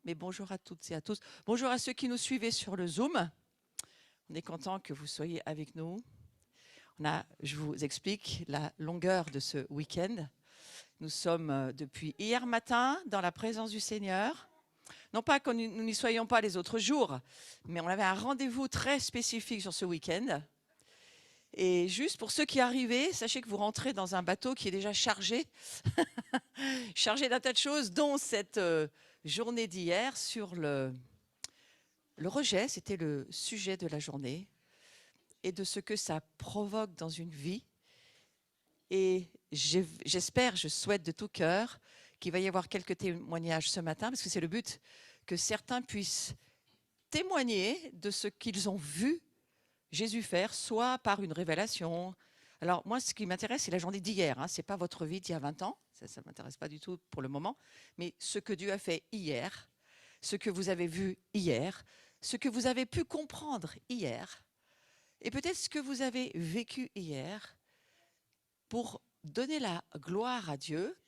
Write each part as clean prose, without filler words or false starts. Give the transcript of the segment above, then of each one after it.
mais bonjour à toutes et à tous. Bonjour à ceux qui nous suivez sur le Zoom. On est content que vous soyez avec nous. Je vous explique la longueur de ce week-end. Nous sommes depuis hier matin dans la présence du Seigneur. Non pas que nous n'y soyons pas les autres jours, mais on avait un rendez-vous très spécifique sur ce week-end. Et juste pour ceux qui arrivaient, sachez que vous rentrez dans un bateau qui est déjà chargé, chargé d'un tas de choses, dont cette journée d'hier sur le rejet. C'était le sujet de la journée et de ce que ça provoque dans une vie. Et j'espère, je souhaite de tout cœur qu'il va y avoir quelques témoignages ce matin, parce que c'est le but, que certains puissent témoigner de ce qu'ils ont vu Jésus faire, soit par une révélation. Alors moi, ce qui m'intéresse, c'est la journée d'hier. Ce n'est pas votre vie d'il y a 20 ans, ça ne m'intéresse pas du tout pour le moment, mais ce que Dieu a fait hier, ce que vous avez vu hier, ce que vous avez pu comprendre hier, et peut-être ce que vous avez vécu hier, pour donner la gloire à Dieu,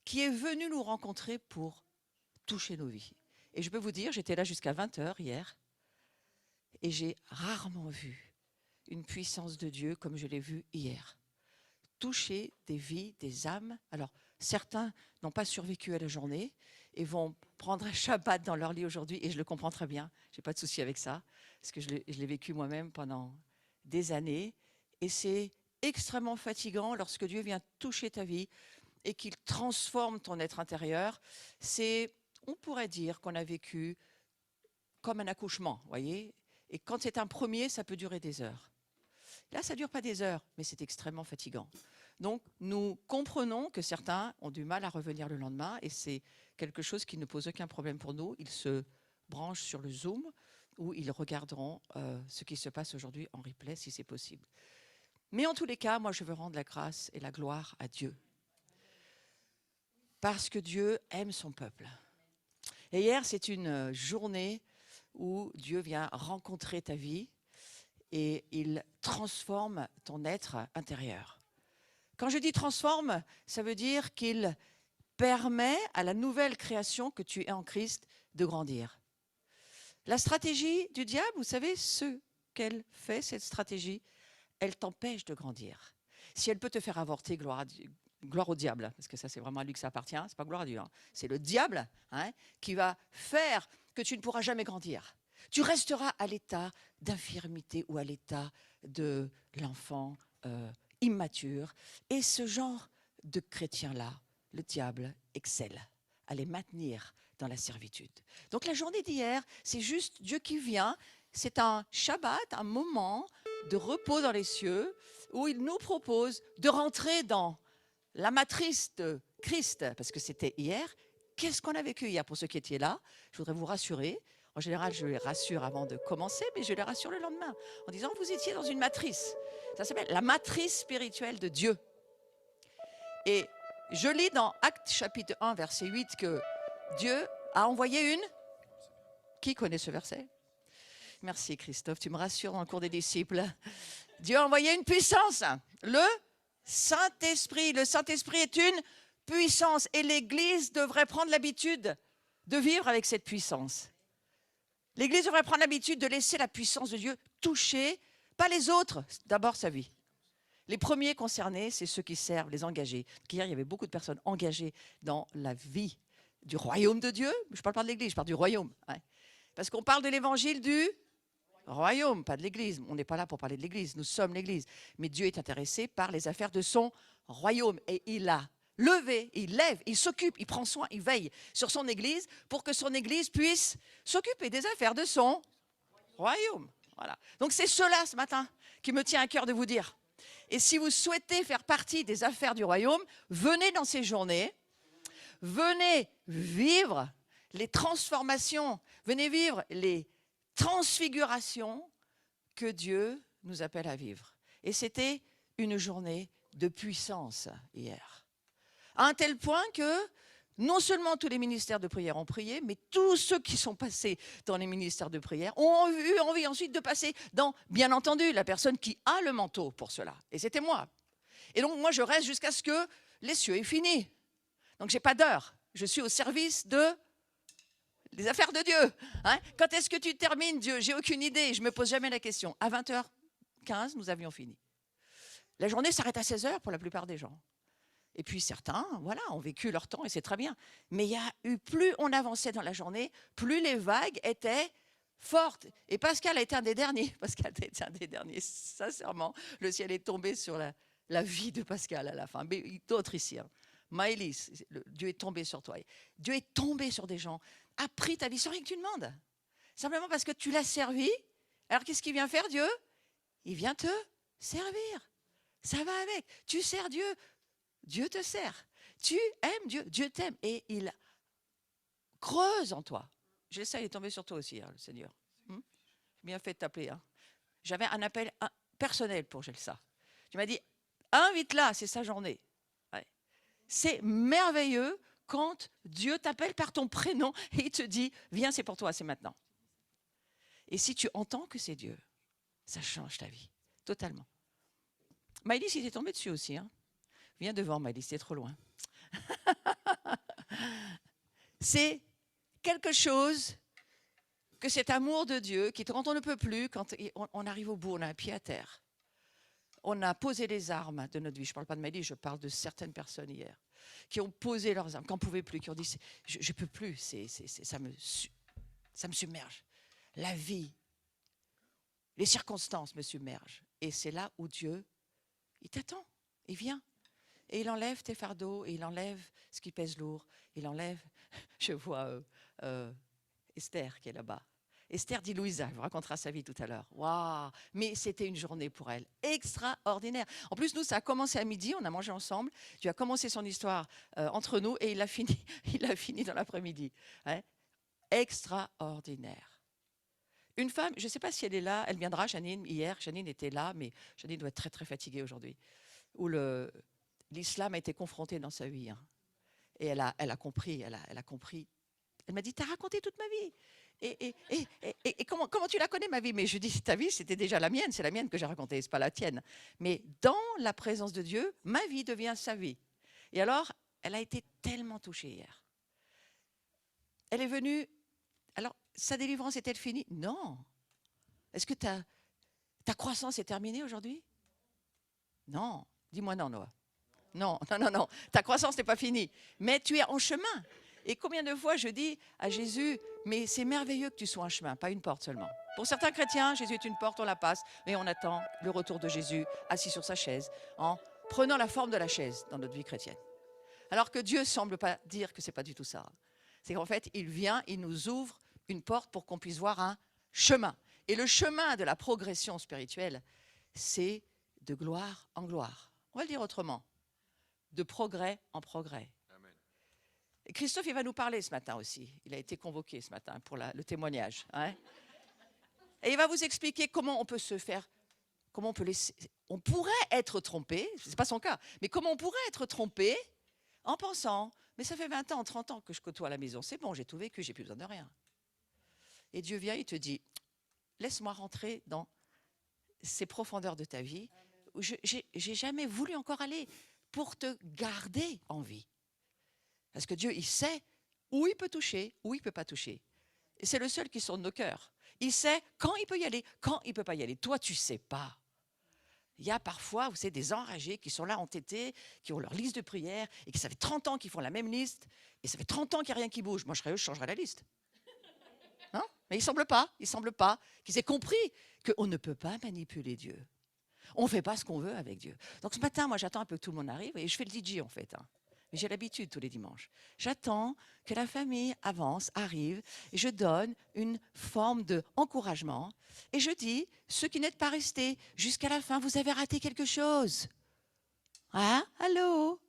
qui est venu nous rencontrer pour toucher nos vies. Et je peux vous dire, j'étais là jusqu'à 20h hier, et j'ai rarement vu une puissance de Dieu comme je l'ai vu hier. Toucher des vies, des âmes. Alors, certains n'ont pas survécu à la journée et vont prendre un Shabbat dans leur lit aujourd'hui, et je le comprends très bien, je n'ai pas de souci avec ça, parce que je l'ai vécu moi-même pendant des années, et c'est extrêmement fatigant lorsque Dieu vient toucher ta vie et qu'il transforme ton être intérieur. On pourrait dire qu'on a vécu comme un accouchement, voyez. Et quand c'est un premier, ça peut durer des heures. Là, ça ne dure pas des heures, mais c'est extrêmement fatigant. Donc, nous comprenons que certains ont du mal à revenir le lendemain, et c'est quelque chose qui ne pose aucun problème pour nous. Ils se branchent sur le Zoom, où ils regarderont ce qui se passe aujourd'hui en replay, si c'est possible. Mais en tous les cas, moi, je veux rendre la grâce et la gloire à Dieu. Parce que Dieu aime son peuple. Et hier, c'est une journée où Dieu vient rencontrer ta vie et il transforme ton être intérieur. Quand je dis transforme, ça veut dire qu'il permet à la nouvelle création que tu es en Christ de grandir. La stratégie du diable, vous savez ce qu'elle fait, cette stratégie, elle t'empêche de grandir. Si elle peut te faire avorter, gloire au diable, parce que ça c'est vraiment à lui que ça appartient, c'est pas gloire à Dieu, c'est le diable qui va faire que tu ne pourras jamais grandir. Tu resteras à l'état d'infirmité ou à l'état de l'enfant immature. Et ce genre de chrétien-là, le diable excelle à les maintenir dans la servitude. Donc la journée d'hier, c'est juste Dieu qui vient. C'est un Shabbat, un moment de repos dans les cieux, où il nous propose de rentrer dans la matrice de Christ, parce que c'était hier. Qu'est-ce qu'on a vécu hier pour ceux qui étaient là? Je voudrais vous rassurer. En général, je les rassure avant de commencer, mais je les rassure le lendemain, en disant, vous étiez dans une matrice. Ça s'appelle la matrice spirituelle de Dieu. Et je lis dans Actes chapitre 1, verset 8, que Dieu a envoyé une... Qui connaît ce verset? Merci Christophe, tu me rassures dans le cours des disciples. Dieu a envoyé une puissance, le Saint-Esprit. Le Saint-Esprit est une puissance et l'Église devrait prendre l'habitude de vivre avec cette puissance. L'Église devrait prendre l'habitude de laisser la puissance de Dieu toucher, pas les autres, d'abord sa vie. Les premiers concernés, c'est ceux qui servent, les engagés. Hier, il y avait beaucoup de personnes engagées dans la vie du royaume de Dieu. Je ne parle pas de l'Église, je parle du royaume. Parce qu'on parle de l'évangile du royaume, pas de l'Église. On n'est pas là pour parler de l'Église, nous sommes l'Église. Mais Dieu est intéressé par les affaires de son royaume. Et il a levé, il lève, il s'occupe, il prend soin, il veille sur son Église pour que son Église puisse s'occuper des affaires de son royaume. Voilà. Donc c'est cela ce matin qui me tient à cœur de vous dire. Et si vous souhaitez faire partie des affaires du royaume, venez dans ces journées, venez vivre les transformations, venez vivre les transfigurations que Dieu nous appelle à vivre. Et c'était une journée de puissance hier. À un tel point que non seulement tous les ministères de prière ont prié, mais tous ceux qui sont passés dans les ministères de prière ont eu envie ensuite de passer dans, bien entendu, la personne qui a le manteau pour cela. Et c'était moi. Et donc moi je reste jusqu'à ce que les cieux aient fini. Donc je n'ai pas d'heure. Je suis au service de Les affaires de Dieu. Hein? Quand est-ce que tu termines, Dieu? J'ai aucune idée. Je ne me pose jamais la question. À 20h15, nous avions fini. La journée s'arrête à 16h pour la plupart des gens. Et puis certains, voilà, ont vécu leur temps et c'est très bien. Mais il y a eu, plus on avançait dans la journée, plus les vagues étaient fortes. Et Pascal a été un des derniers. Pascal a été un des derniers, sincèrement. Le ciel est tombé sur la vie de Pascal à la fin. Mais d'autres ici. Hein. Maëlys, Dieu est tombé sur toi. Dieu est tombé sur des gens, a pris ta vie sans rien que tu demandes. Simplement parce que tu l'as servi. Alors qu'est-ce qu'il vient faire, Dieu? Il vient te servir. Ça va avec. Tu sers Dieu. Dieu te sert. Tu aimes Dieu. Dieu t'aime. Et il creuse en toi. J'essaie, il est tombé sur toi aussi, hein, le Seigneur. Bien fait de t'appeler. Hein. J'avais un appel personnel pour Gelsa. Tu m'as dit, invite-la, c'est sa journée. Ouais. C'est merveilleux quand Dieu t'appelle par ton prénom et il te dit, viens, c'est pour toi, c'est maintenant. Et si tu entends que c'est Dieu, ça change ta vie, totalement. Maëlys, il est tombé dessus aussi. Hein. Viens devant, Maëlys, c'est trop loin. C'est quelque chose que cet amour de Dieu, qui quand on ne peut plus, quand on arrive au bout, on a un pied à terre. On a posé les armes de notre vie. Je ne parle pas de Maëlys, je parle de certaines personnes hier, qui ont posé leurs armes, qui n'en pouvaient plus, qui ont dit, je ne peux plus, ça me submerge. La vie, les circonstances me submergent. Et c'est là où Dieu, il t'attend, il vient. Et il enlève tes fardeaux, et il enlève ce qui pèse lourd. Il enlève, je vois Esther qui est là-bas. Esther dit Louisa, elle vous racontera sa vie tout à l'heure. Waouh! Mais c'était une journée pour elle extraordinaire. En plus, nous, ça a commencé à midi, on a mangé ensemble. Dieu a commencé son histoire entre nous et il a fini dans l'après-midi. Hein? Extraordinaire. Une femme, je ne sais pas si elle est là, elle viendra, Janine, hier. Janine était là, mais Janine doit être très, très fatiguée aujourd'hui. Où l'islam a été confronté dans sa vie. Hein. Et elle a compris, elle a compris. Elle m'a dit, tu as raconté toute ma vie. Et comment tu la connais, ma vie? Mais je dis, ta vie, c'était déjà la mienne. C'est la mienne que j'ai racontée, ce n'est pas la tienne. Mais dans la présence de Dieu, ma vie devient sa vie. Et alors, elle a été tellement touchée hier. Elle est venue. Alors, sa délivrance est-elle finie? Non. Est-ce que ta croissance est terminée aujourd'hui? Non. Dis-moi non, Noah. Non. Ta croissance n'est pas finie. Mais tu es en chemin. Et combien de fois je dis à Jésus, mais c'est merveilleux que tu sois un chemin, pas une porte seulement. Pour certains chrétiens, Jésus est une porte, on la passe, mais on attend le retour de Jésus assis sur sa chaise, en prenant la forme de la chaise dans notre vie chrétienne. Alors que Dieu ne semble pas dire que ce n'est pas du tout ça. C'est qu'en fait, il vient, il nous ouvre une porte pour qu'on puisse voir un chemin. Et le chemin de la progression spirituelle, c'est de gloire en gloire. On va le dire autrement, de progrès en progrès. Et Christophe, il va nous parler ce matin aussi. Il a été convoqué ce matin pour le témoignage. Hein. Et il va vous expliquer comment on peut se faire, comment on peut laisser. On pourrait être trompé, ce n'est pas son cas, mais comment on pourrait être trompé en pensant, mais ça fait 20 ans, 30 ans que je côtoie à la maison, c'est bon, j'ai tout vécu, j'ai plus besoin de rien. Et Dieu vient, il te dit, laisse-moi rentrer dans ces profondeurs de ta vie où je n'ai jamais voulu encore aller pour te garder en vie. Parce que Dieu, il sait où il peut toucher, où il ne peut pas toucher. Et c'est le seul qui sonde nos cœurs. Il sait quand il peut y aller, quand il ne peut pas y aller. Toi, tu ne sais pas. Il y a parfois, vous savez, des enragés qui sont là entêtés, qui ont leur liste de prières, et qui ça fait 30 ans qu'ils font la même liste, et ça fait 30 ans qu'il n'y a rien qui bouge. Moi, je serais eux, je changerais la liste. Non? Mais il ne semble pas qu'ils aient compris qu'on ne peut pas manipuler Dieu. On ne fait pas ce qu'on veut avec Dieu. Donc ce matin, moi, j'attends un peu que tout le monde arrive, et je fais le DJ en fait. Hein. J'ai l'habitude tous les dimanches. J'attends que la famille avance, arrive, et je donne une forme d'encouragement. Et je dis, ceux qui n'êtes pas restés jusqu'à la fin, vous avez raté quelque chose. Hein? Allô?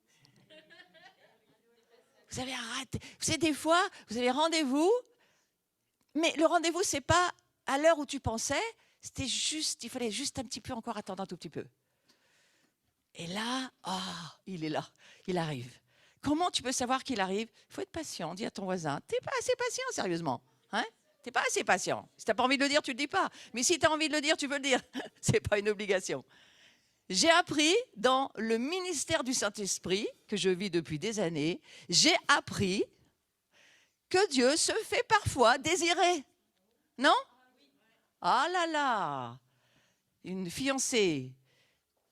Vous avez raté. Vous savez, des fois, vous avez rendez-vous, mais le rendez-vous, ce n'est pas à l'heure où tu pensais, c'était juste, il fallait juste un petit peu encore attendre un tout petit peu. Et là, il est là, il arrive. Comment tu peux savoir qu'il arrive? Il faut être patient. Dis à ton voisin, tu n'es pas assez patient, sérieusement. Hein? Tu n'es pas assez patient. Si tu n'as pas envie de le dire, tu ne le dis pas. Mais si tu as envie de le dire, tu peux le dire. Ce n'est pas une obligation. J'ai appris dans le ministère du Saint-Esprit, que je vis depuis des années, j'ai appris que Dieu se fait parfois désirer. Non? Ah là là! Une fiancée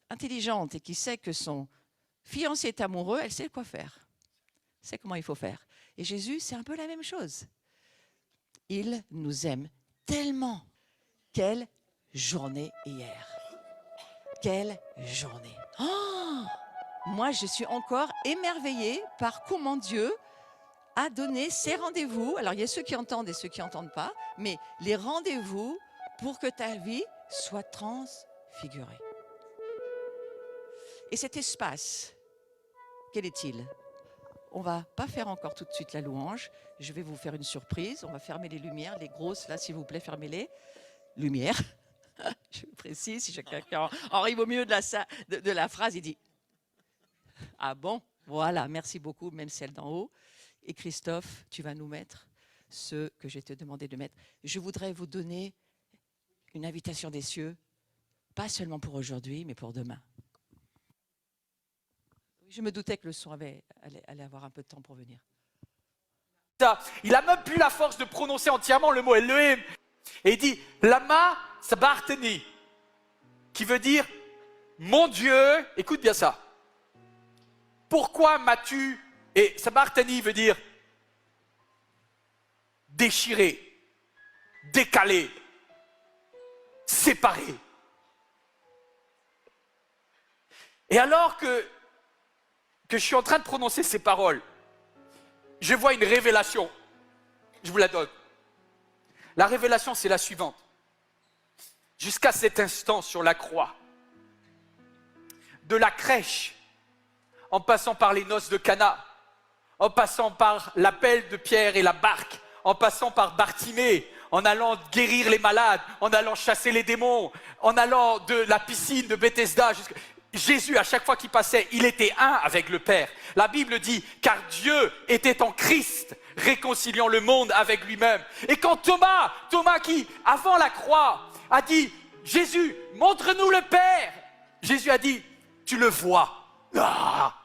intelligente et qui sait que son fiancé est amoureux, elle sait quoi faire. Elle sait comment il faut faire. Et Jésus, c'est un peu la même chose. Il nous aime tellement. Quelle journée hier! Quelle journée! Oh, moi, je suis encore émerveillée par comment Dieu a donné ces rendez-vous. Alors, il y a ceux qui entendent et ceux qui n'entendent pas, mais les rendez-vous pour que ta vie soit transfigurée. Et cet espace, quel est-il? On ne va pas faire encore tout de suite la louange. Je vais vous faire une surprise. On va fermer les lumières, les grosses, là, s'il vous plaît, fermez-les. Lumière. Je précise, si quelqu'un arrive au milieu de la phrase, il dit « Ah bon? Voilà, merci beaucoup, même celle d'en haut. Et Christophe, tu vas nous mettre ce que je t'ai demandé de mettre. Je voudrais vous donner une invitation des cieux, pas seulement pour aujourd'hui, mais pour demain. » Je me doutais que le son allait avoir un peu de temps pour venir. Il n'a même plus la force de prononcer entièrement le mot Elohim. Et il dit Lama Sabachthani, qui veut dire mon Dieu, écoute bien ça. Pourquoi m'as-tu, et Sabachthani veut dire déchiré, décalé, séparé. Et alors que je suis en train de prononcer ces paroles, je vois une révélation. Je vous la donne. La révélation, c'est la suivante. Jusqu'à cet instant sur la croix, de la crèche, en passant par les noces de Cana, en passant par l'appel de Pierre et la barque, en passant par Bartimée, en allant guérir les malades, en allant chasser les démons, en allant de la piscine de Bethesda. Jésus, à chaque fois qu'il passait, il était un avec le Père. La Bible dit, car Dieu était en Christ, réconciliant le monde avec lui-même. Et quand Thomas qui, avant la croix, a dit, Jésus, montre-nous le Père. Jésus a dit, tu le vois. Ah,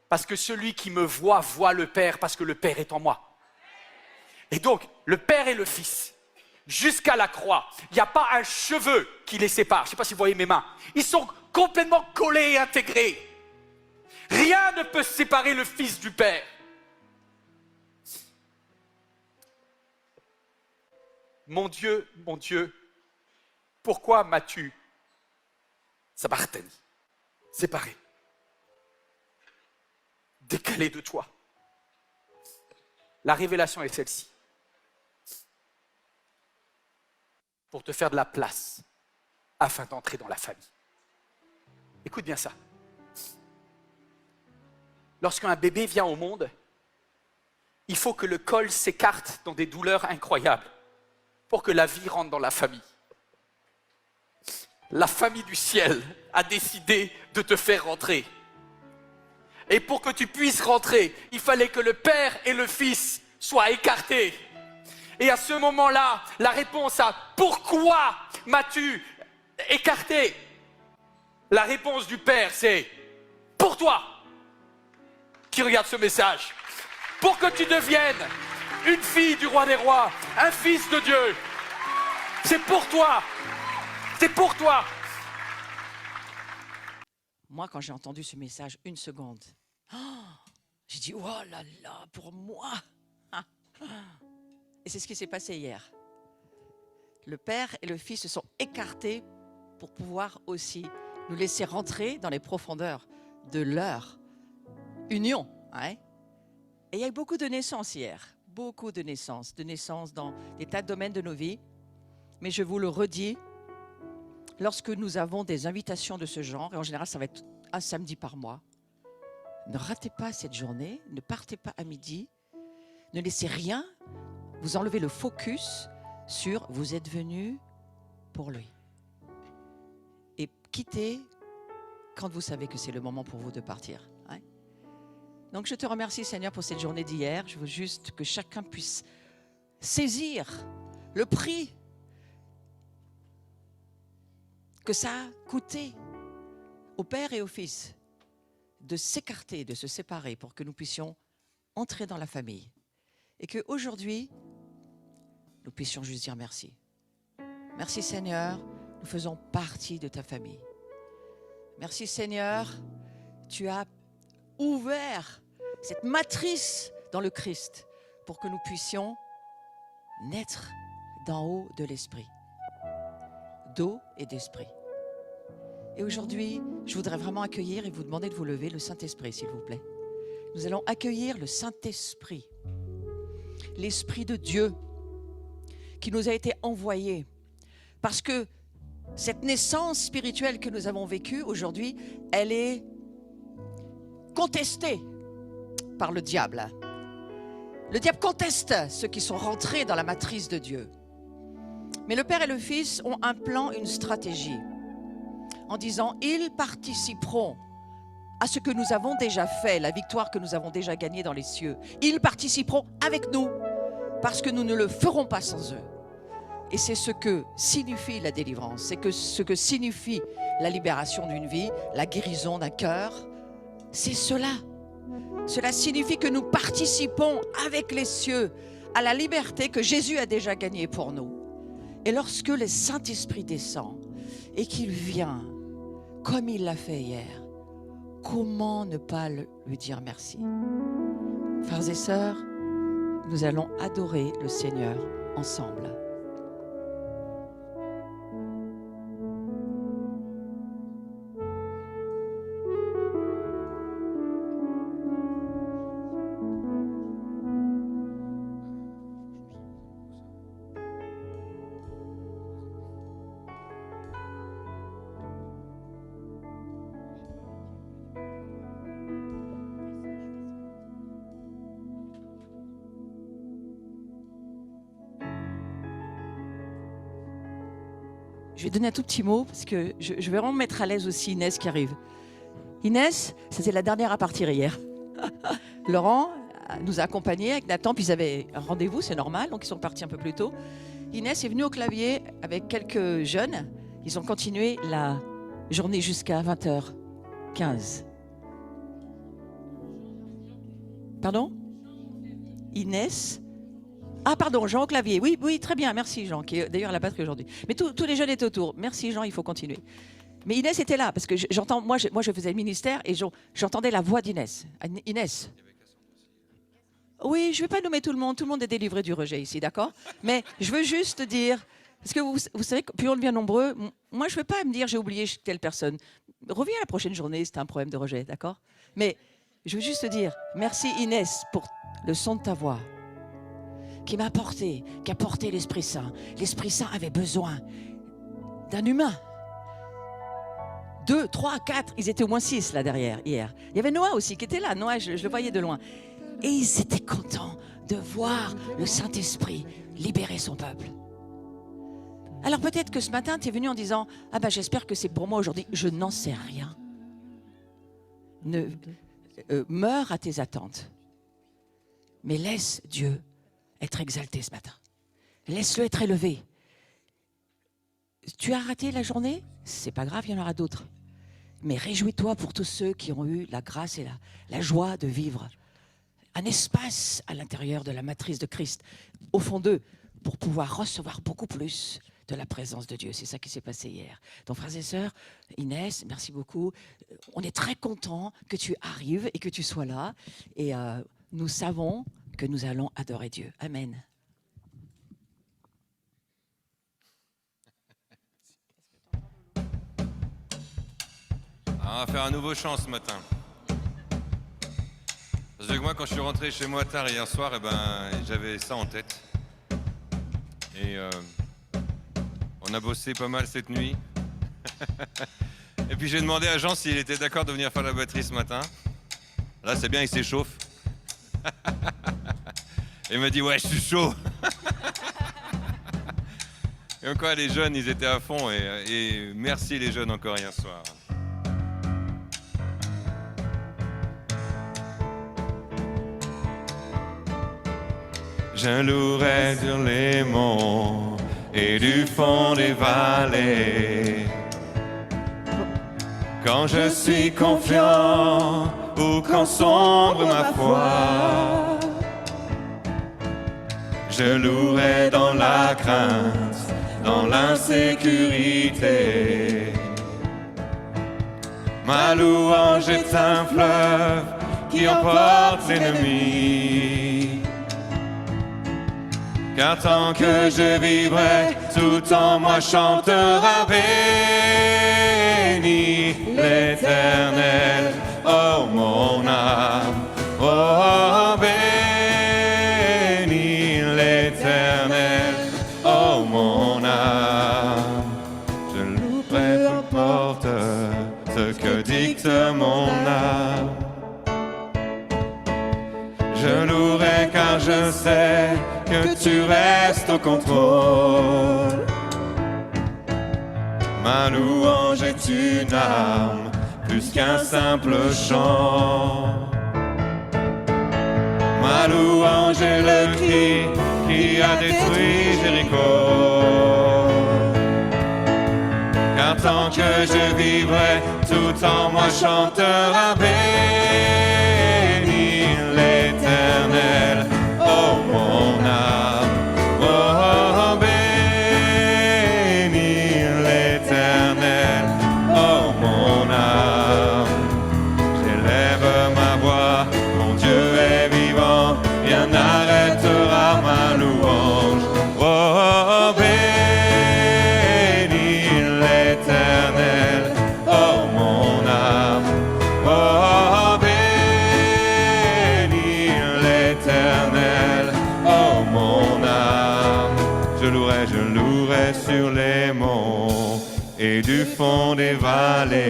parce que celui qui me voit le Père, parce que le Père est en moi. Et donc, le Père et le Fils, jusqu'à la croix, il n'y a pas un cheveu qui les sépare. Je ne sais pas si vous voyez mes mains. Ils sont complètement collés et intégrés. Rien ne peut séparer le Fils du Père. Mon Dieu, pourquoi m'as-tu sabachthani, séparé, décalé de toi? La révélation est celle-ci. Pour te faire de la place afin d'entrer dans la famille. Écoute bien ça. Lorsqu'un bébé vient au monde, il faut que le col s'écarte dans des douleurs incroyables pour que la vie rentre dans la famille. La famille du ciel a décidé de te faire rentrer. Et pour que tu puisses rentrer, il fallait que le Père et le Fils soient écartés. Et à ce moment-là, la réponse à « Pourquoi m'as-tu écarté ?» La réponse du Père, c'est « Pour toi !» Qui regarde ce message, pour que tu deviennes une fille du roi des rois, un fils de Dieu. C'est pour toi. C'est pour toi. Moi, quand j'ai entendu ce message, une seconde, j'ai dit, oh là là, pour moi. Et c'est ce qui s'est passé hier. Le Père et le Fils se sont écartés pour pouvoir aussi nous laisser rentrer dans les profondeurs de leur union. Hein? Et il y a eu beaucoup de naissances hier, beaucoup de naissances dans des tas de domaines de nos vies. Mais je vous le redis, lorsque nous avons des invitations de ce genre, et en général ça va être un samedi par mois, ne ratez pas cette journée, ne partez pas à midi, ne laissez rien vous enlever le focus sur vous êtes venus pour lui. Et quittez quand vous savez que c'est le moment pour vous de partir. Hein? Donc je te remercie Seigneur pour cette journée d'hier. Je veux juste que chacun puisse saisir le prix que ça a coûté au Père et au Fils de s'écarter, de se séparer pour que nous puissions entrer dans la famille. Et qu'aujourd'hui, nous puissions juste dire merci. Merci Seigneur, nous faisons partie de ta famille. Merci Seigneur, tu as ouvert cette matrice dans le Christ pour que nous puissions naître d'en haut de l'esprit, d'eau et d'esprit. Et aujourd'hui, je voudrais vraiment accueillir et vous demander de vous lever le Saint-Esprit, s'il vous plaît. Nous allons accueillir le Saint-Esprit, l'Esprit de Dieu qui nous a été envoyé. Parce que cette naissance spirituelle que nous avons vécue aujourd'hui, elle est contestée par le diable. Le diable conteste ceux qui sont rentrés dans la matrice de Dieu. Mais le Père et le Fils ont un plan, une stratégie, en disant ils participeront à ce que nous avons déjà fait, la victoire que nous avons déjà gagnée dans les cieux. Ils participeront avec nous, parce que nous ne le ferons pas sans eux. Et c'est ce que signifie la délivrance, c'est ce que signifie la libération d'une vie, la guérison d'un cœur. C'est cela. Cela signifie que nous participons avec les cieux à la liberté que Jésus a déjà gagnée pour nous. Et lorsque le Saint-Esprit descend et qu'il vient, comme il l'a fait hier, comment ne pas lui dire merci? Frères et sœurs, nous allons adorer le Seigneur ensemble. Je vais donner un tout petit mot parce que je vais vraiment mettre à l'aise aussi Inès qui arrive. Inès, c'était la dernière à partir hier. Laurent nous a accompagnés avec Nathan, puis ils avaient un rendez-vous, c'est normal, donc ils sont partis un peu plus tôt. Inès est venue au clavier avec quelques jeunes. Ils ont continué la journée jusqu'à 20h15. Pardon? Inès. Ah pardon, Jean au clavier. Oui, oui, très bien, merci Jean, qui est d'ailleurs à la batterie aujourd'hui. Mais tous les jeunes étaient autour. Merci Jean, il faut continuer. Mais Inès était là, parce que j'entends, moi je faisais le ministère et j'entendais la voix d'Inès. Inès. Oui, je ne vais pas nommer tout le monde est délivré du rejet ici, d'accord? Mais je veux juste dire, parce que vous savez, plus on devient nombreux, moi je ne vais pas me dire j'ai oublié telle personne. Reviens la prochaine journée, c'est un problème de rejet, d'accord? Mais je veux juste te dire, merci Inès pour le son de ta voix. Qui m'a apporté, qui a porté l'Esprit Saint. L'Esprit Saint avait besoin d'un humain. 2, 3, 4, ils étaient au moins 6 là derrière hier. Il y avait Noah aussi qui était là. Noah, je le voyais de loin. Et ils étaient contents de voir le Saint-Esprit libérer son peuple. Alors peut-être que ce matin, tu es venu en disant « Ah ben j'espère que c'est pour moi aujourd'hui. » Je n'en sais rien. Meurs à tes attentes. Mais laisse Dieu être exalté ce matin. Laisse-le être élevé. Tu as raté la journée? C'est pas grave, il y en aura d'autres. Mais réjouis-toi pour tous ceux qui ont eu la grâce et la joie de vivre un espace à l'intérieur de la matrice de Christ, au fond d'eux, pour pouvoir recevoir beaucoup plus de la présence de Dieu. C'est ça qui s'est passé hier. Donc, frères et sœurs, Inès, merci beaucoup. On est très contents que tu arrives et que tu sois là. Et nous savons que nous allons adorer Dieu. Amen. On va faire un nouveau chant ce matin. Parce que moi, quand je suis rentré chez moi tard hier soir, j'avais ça en tête. Et on a bossé pas mal cette nuit. Et puis j'ai demandé à Jean s'il était d'accord de venir faire la batterie ce matin. Là, c'est bien, il s'échauffe. Il m'a dit, ouais, je suis chaud. Et encore, les jeunes, ils étaient à fond. Et merci les jeunes encore hier soir. Je louerai sur les monts et du fond des vallées. Quand je suis confiant ou quand sombre ma foi, Je louerai dans la crainte, dans l'insécurité. Ma louange est un fleuve qui emporte l'ennemi. Car tant que je vivrai, tout en moi chantera béni l'Éternel. Oh mon âme, oh béni l'Éternel. Oh mon âme, je louerai peu importe ce que dicte mon âme. Je louerai car je sais que tu restes au contrôle. Ma louange est une arme, plus qu'un simple chant. Ma louange est le cri qui a détruit Jéricho. Car tant que je vivrai, tout en moi chantera béni l'Éternel. Oh mon âme, oh béni l'Éternel. Oh mon âme, j'élève ma voix, mon Dieu est vivant, rien n'arrêtera ma louange. Oh béni l'Éternel. Oh mon âme, oh béni l'Éternel. Oh mon âme, je louerai sur les monts et du fond des vallées.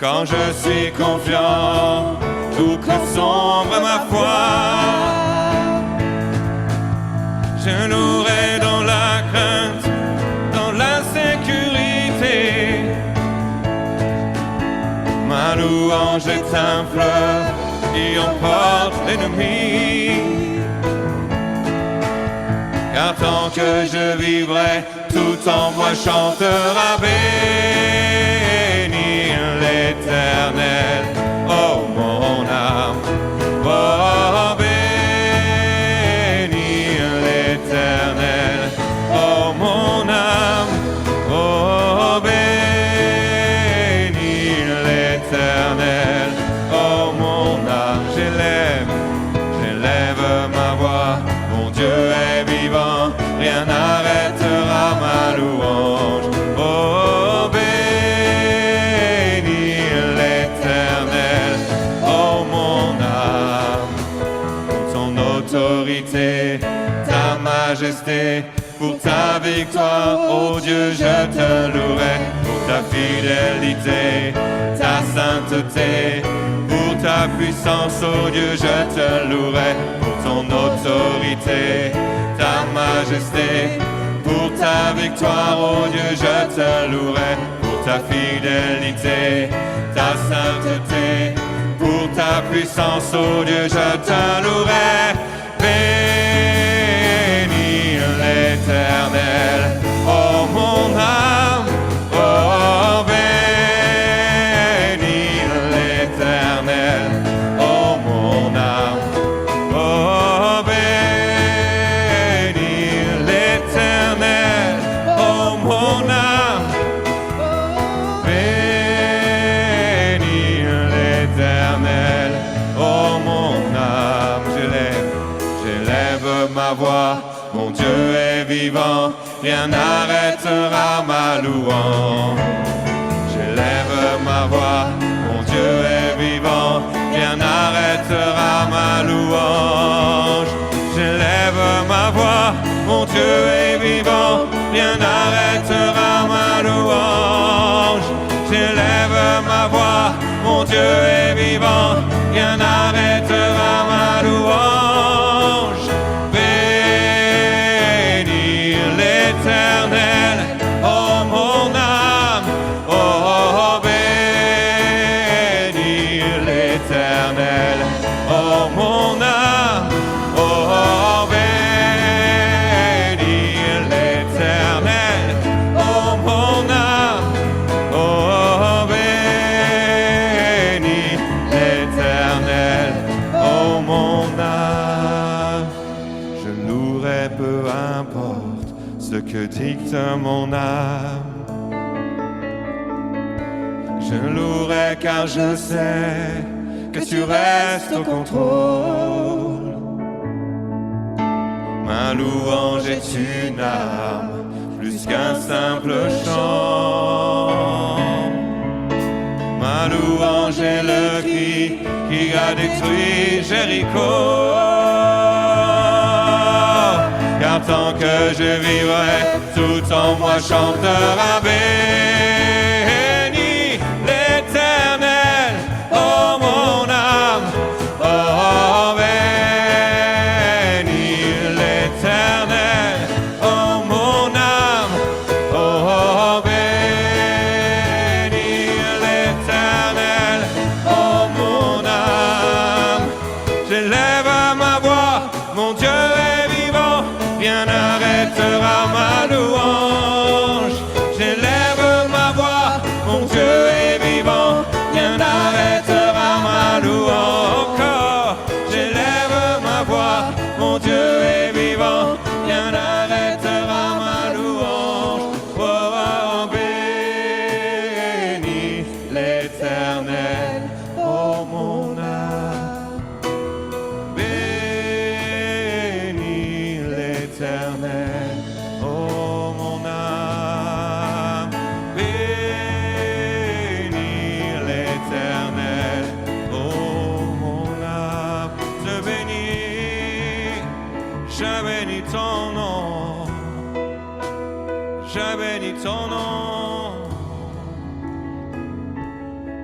Quand je suis confiant, tout que sombre ma foi, je louerai dans la crainte, dans l'insécurité. Ma louange est un fleuve qui emporte l'ennemi. Car tant que je vivrai, tout en moi chantera béni l'Éternel. Oh mon âme, oh béni l'Éternel. Oh mon âme, oh béni l'Éternel. Oh mon âme, j'élève ma voix, mon Dieu est vivant, rien n'arrêtera ma louange. Oh béni l'Éternel. Oh mon âme, pour ton autorité, ta majesté, pour ta victoire, oh Dieu, je te louerai. Pour ta fidélité, ta sainteté, pour ta puissance, oh Dieu, je te louerai. Pour ton autorité, ta majesté, pour ta victoire, oh Dieu, je te louerai. Pour ta fidélité, ta sainteté, pour ta puissance, oh Dieu, je te louerai. Bénis l'Éternel, oh mon âme, oh bénis l'Éternel, oh mon âme, oh bénis l'Éternel, oh mon âme, bénis l'Éternel, oh mon âme, j'élève ma voix, mon Dieu est vivant, rien n'arrêtera ma louange. J'élève ma voix, mon Dieu est vivant, rien n'arrêtera ma louange. J'élève ma voix, mon Dieu est vivant, rien n'arrêtera ma louange. J'élève ma voix, mon Dieu est vivant, rien n'arrêtera ma louange. Bénis l'Éternel, oh mon âme, oh bénis l'Éternel, oh mon âme, oh bénis l'Éternel, oh mon âme, oh bénis l'Éternel. je louerai peu importe ce que dicte mon âme. Je louerai car je sais que tu restes au contrôle. Ma louange est une arme, plus qu'un simple chant. Ma louange est le cri qui a détruit Jéricho. Car tant que je vivrai, tout en moi chantera béni l'Éternel, oh mon âme, oh béni l'Éternel, oh mon âme, oh béni l'Éternel, oh mon âme. J'élève ma voix, mon Dieu est vivant, rien n'arrêtera ma louange. J'élève ma voix, mon Dieu est vivant, rien n'arrêtera ma louange. Encore, j'élève ma voix, mon Dieu est vivant, rien n'arrêtera ma louange. Oh, bénis l'Éternel, oh mon âme. Bénis l'Éternel, oh mon âme. Bénis l'Éternel, oh mon âme. Je bénis ton nom, je bénis ton nom,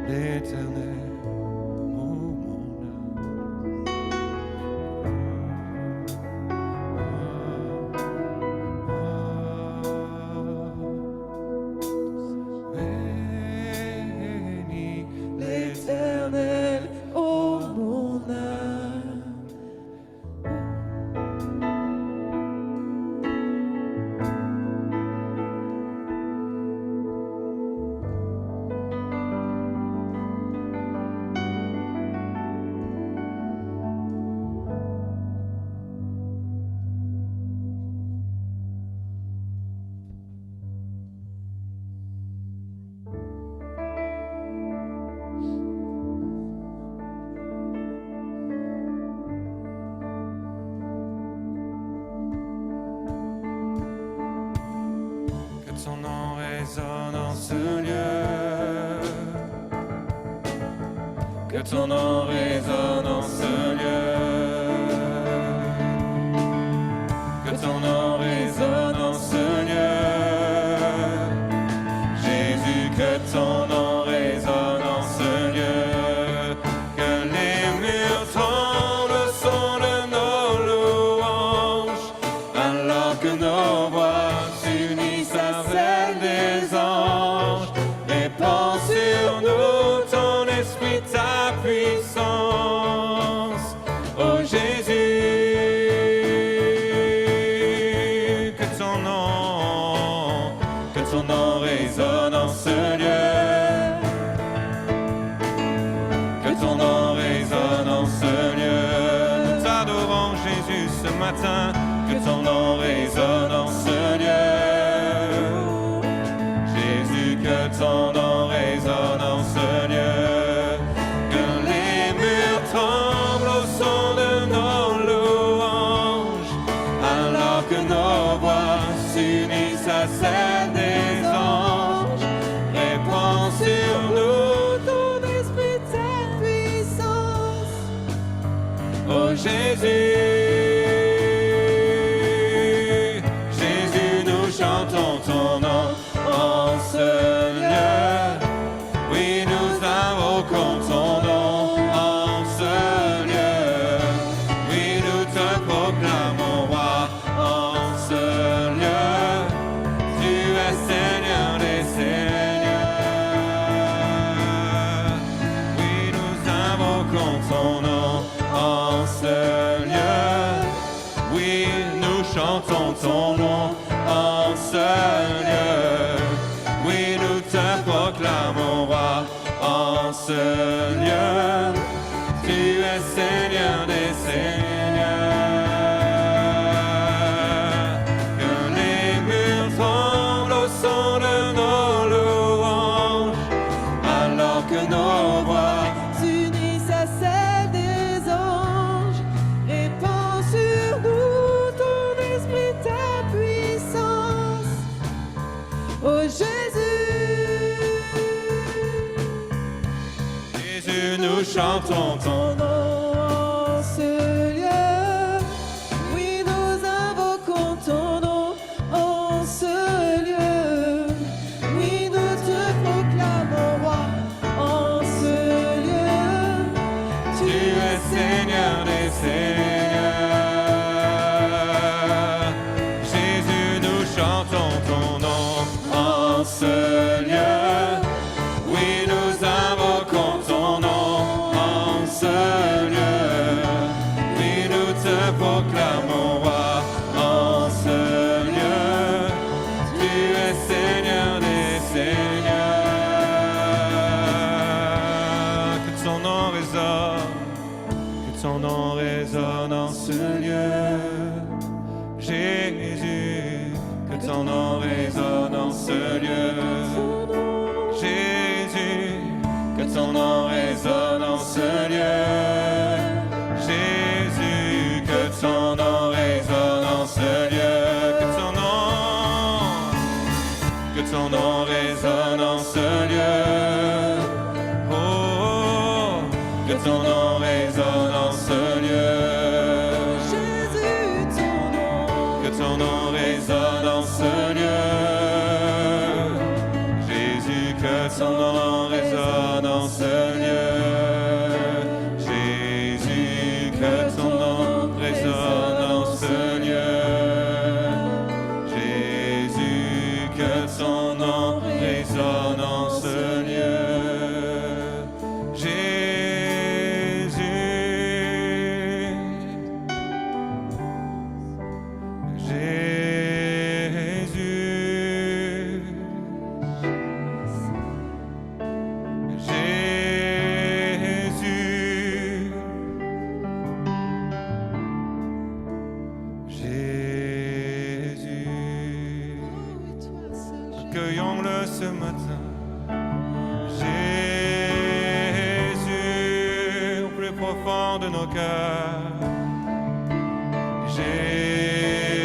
l'Éternel, oh mon bénis l'Éternel, oh mon âme. Que ton nom résonne en ce lieu. Que ton nom résonne en ce lieu. Que ton nom résonne en ce lieu. Jésus, que ton nom résonne en ce lieu. Que les murs tremblent au son de nos louanges, alors que nos voix s'unissent à celles des anges. Répands sur nous ton esprit, ta puissance. Oh Jésus, que ton nom résonne en ce lieu. Que ton nom résonne en ce lieu. Nous t'adorons Jésus ce matin. Que ton nom résonne en ce lieu. Jésus, que ton nom résonne en ce lieu. Que les murs tremblent au son de nos louanges, alors que nos voix s'unissent à celles des anges. Répands sur nous ton esprit, ta puissance. Oh Jésus, Jésus, nous chantons ton nom en ce lieu. Oui, nous invoquons ton nom en ce lieu. Oui, nous te proclamons roi en ce lieu. Tu es Seigneur des Seigneurs. Oui, nous invoquons ton nom en ce lieu. Oui, nous chantons ton nom en ce lieu. Oui, nous te proclamons roi en ce lieu. Tu es Seigneur des Seigneurs. chantons ton nom en ce lieu. Oui, nous invoquons ton nom en ce lieu. Oui, nous te proclamons roi en ce lieu. Tu es Seigneur des Seigneurs. Jésus, nous chantons ton nom en ce lieu. Oui, nous invoquons ton nom en ce lieu. Oui, nous te proclamons roi en ce lieu. Tu es Seigneur des Seigneurs. Que ton nom résonne, que ton nom résonne en ce lieu. Jésus, que ton nom résonne en ce lieu. Jésus, que ton nom résonne en ce lieu. Jésus, que ton nom résonne en ce lieu. Que ton nom résonne en ce lieu. Oh, que ton nom résonne en ce lieu. Jésus, ton nom. Que ton nom résonne en ce lieu. Jésus, que ton nom résonne en ce lieu. Jésus, que ton nom résonne en ce lieu. Jésus, que ton nom résonne en ce lieu. Accueillons-le ce matin. Jésus, au plus profond de nos cœurs. Jésus,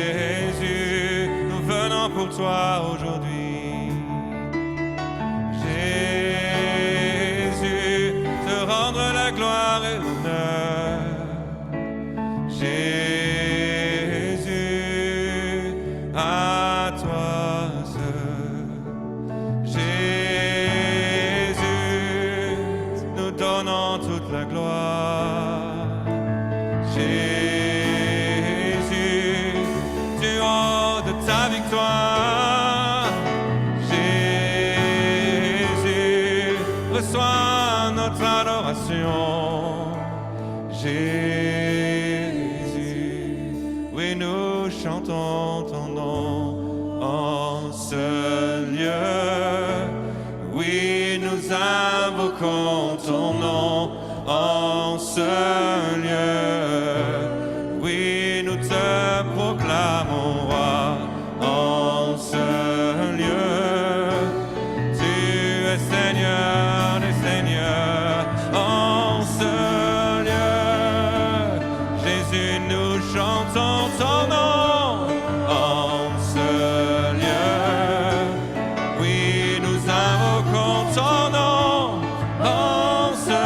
nous venons pour toi aujourd'hui. Jésus, te rendre la gloire et l'honneur. Jésus, à toi seul. Jésus, nous donnons toute la gloire. Jésus, du haut de ta victoire. Jésus, reçois notre adoration. Jésus, oui, nous chantons ton nom en ce lieu. Oui, nous invoquons ton nom en ce lieu. Oui, nous te proclamons roi en ce lieu. Tu es Seigneur des Seigneurs en ce lieu. Jésus, nous chantons ton nom en ce lieu. Oui, nous invoquons ton nom en ce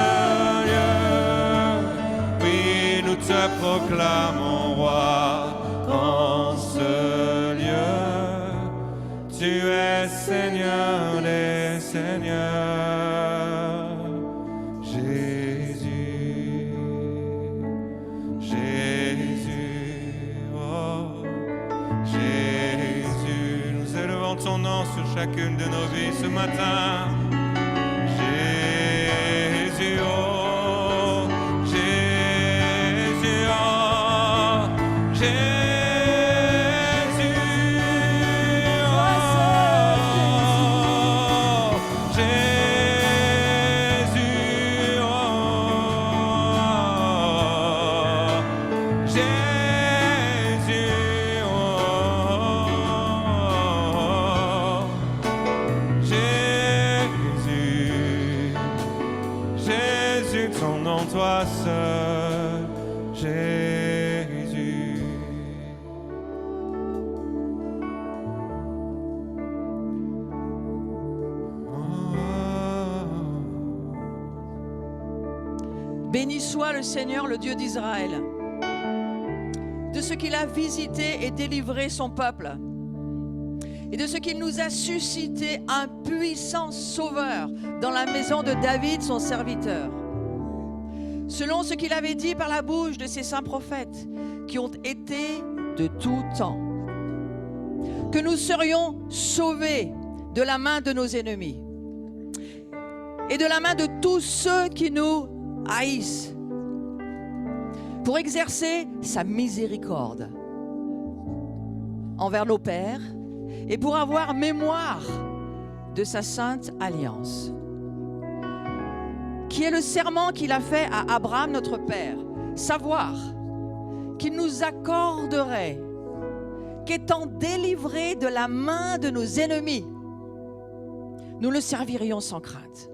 lieu. Oui, nous te proclamons roi en ce lieu. Tu es Seigneur des Seigneurs. Jésus, Jésus, oh, Jésus, nous élevons ton nom sur chacune de nos vies ce matin. Jésus, oh, Jésus, oh, Jésus. Ton nom, toi seul, Jésus. Béni soit le Seigneur, le Dieu d'Israël, de ce qu'il a visité et délivré son peuple, et de ce qu'il nous a suscité un puissant sauveur dans la maison de David, son serviteur, selon ce qu'il avait dit par la bouche de ses saints prophètes, qui ont été de tout temps, que nous serions sauvés de la main de nos ennemis et de la main de tous ceux qui nous haïssent, pour exercer sa miséricorde envers nos pères et pour avoir mémoire de sa sainte alliance, qui est le serment qu'il a fait à Abraham notre père, savoir qu'il nous accorderait qu'étant délivrés de la main de nos ennemis, nous le servirions sans crainte,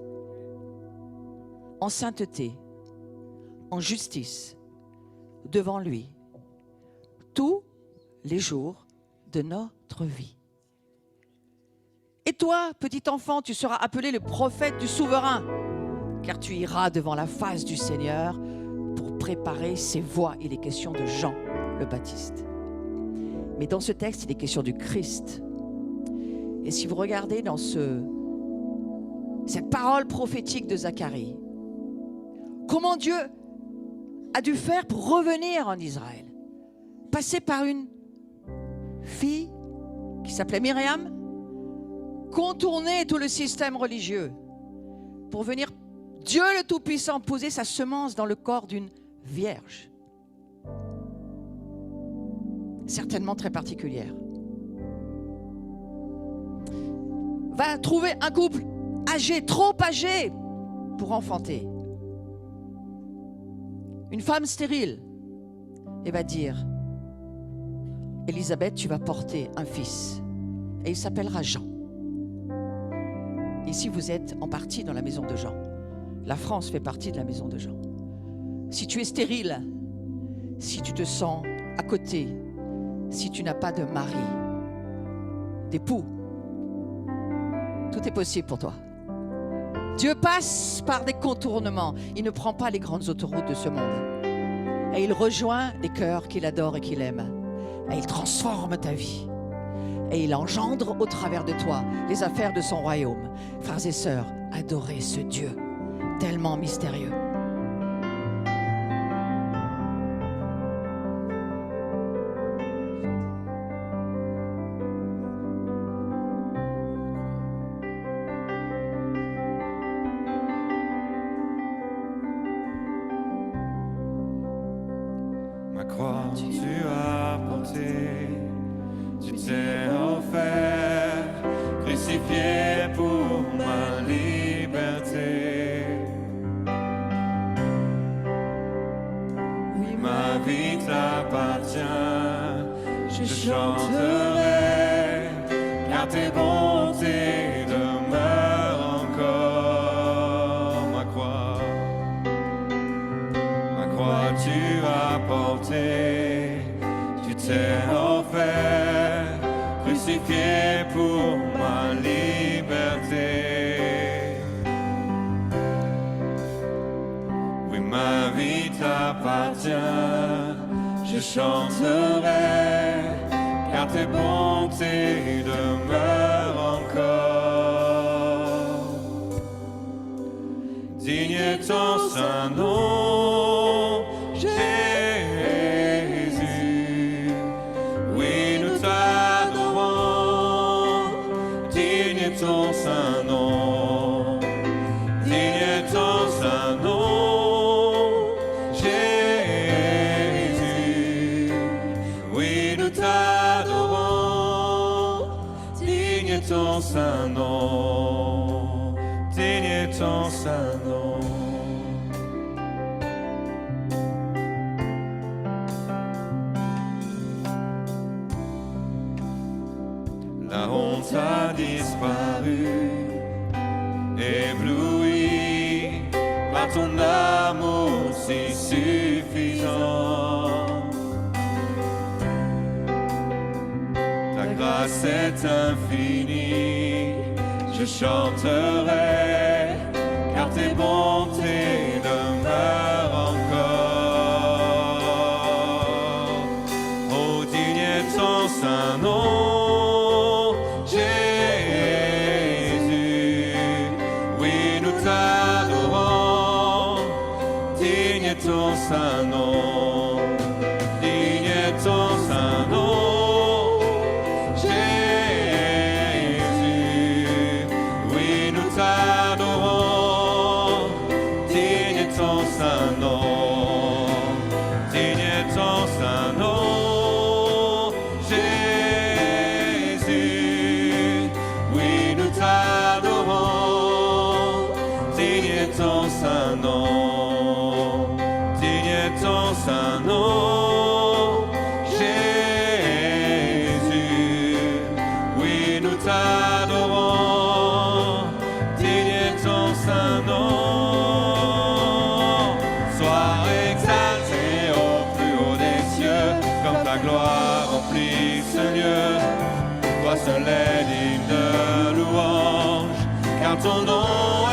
en sainteté, en justice, devant lui, tous les jours de notre vie. Et toi, petit enfant, tu seras appelé le prophète du souverain, car tu iras devant la face du Seigneur pour préparer ses voies. Il est question de Jean le Baptiste. Mais dans ce texte, il est question du Christ. Et si vous regardez dans cette parole prophétique de Zacharie, comment Dieu a dû faire pour revenir en Israël, passer par une fille qui s'appelait Myriam, contourner tout le système religieux pour venir, Dieu le Tout-Puissant, poser sa semence dans le corps d'une vierge, certainement très particulière. Va trouver un couple âgé, trop âgé pour enfanter. Une femme stérile, et va dire, Élisabeth, tu vas porter un fils, et il s'appellera Jean. Ici, vous êtes en partie dans la maison de Jean. La France fait partie de la maison de Jean. Si tu es stérile, si tu te sens à côté, si tu n'as pas de mari, d'époux, tout est possible pour toi. Dieu passe par des contournements. Il ne prend pas les grandes autoroutes de ce monde. Et il rejoint les cœurs qu'il adore et qu'il aime. Et il transforme ta vie. Et il engendre au travers de toi les affaires de son royaume. Frères et sœurs, adorez ce Dieu tellement mystérieux. Ma croix, tu as porté, tu t'es offert, crucifié pour ma liberté. Oui, ma vie t'appartient, je chanterai, car tes bontés demeurent encore. Ma croix, tu as porté, tu t'es offert, crucifié pour ma liberté. Oui, ma vie t'appartient, je chanterai, car tes bontés demeurent encore. Digne est ton saint nom, Jésus. Oui, nous t'adorons. Digne est ton saint nom. Digne est ton saint nom, Jésus. Oui, nous t'adorons. Digne est ton saint nom. Digne est ton saint nom. La honte a disparu, ébloui par ton amour si suffisant. Ta grâce est infinie, je chanterai, car tes bontés demeurent saint nom, Jésus. Oui, nous t'adorons, digne est ton saint nom, digne est ton saint nom, Jésus. Oui, nous t'adorons, digne est ton saint nom. Saint nom, Jésus, oui, nous t'adorons, digne est ton saint nom. Sois exalté au plus haut des cieux, comme ta gloire remplit ce lieu. Toi seul est digne de louange, car ton nom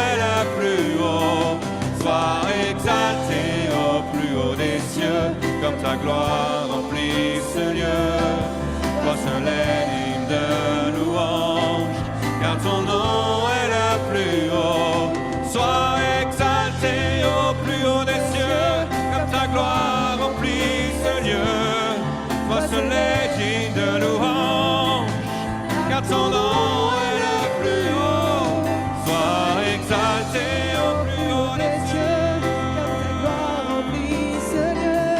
est le plus haut. Sois exalté au plus haut des cieux, comme ta gloire remplit ce lieu. Toi seul est digne de louange, car ton nom est le plus haut. Sois exalté au plus haut des cieux, comme ta gloire remplit ce lieu. Toi seul est digne de louange, car ton nom est le plus haut. Sois exalté au plus haut des cieux, comme ta gloire remplit ce lieu.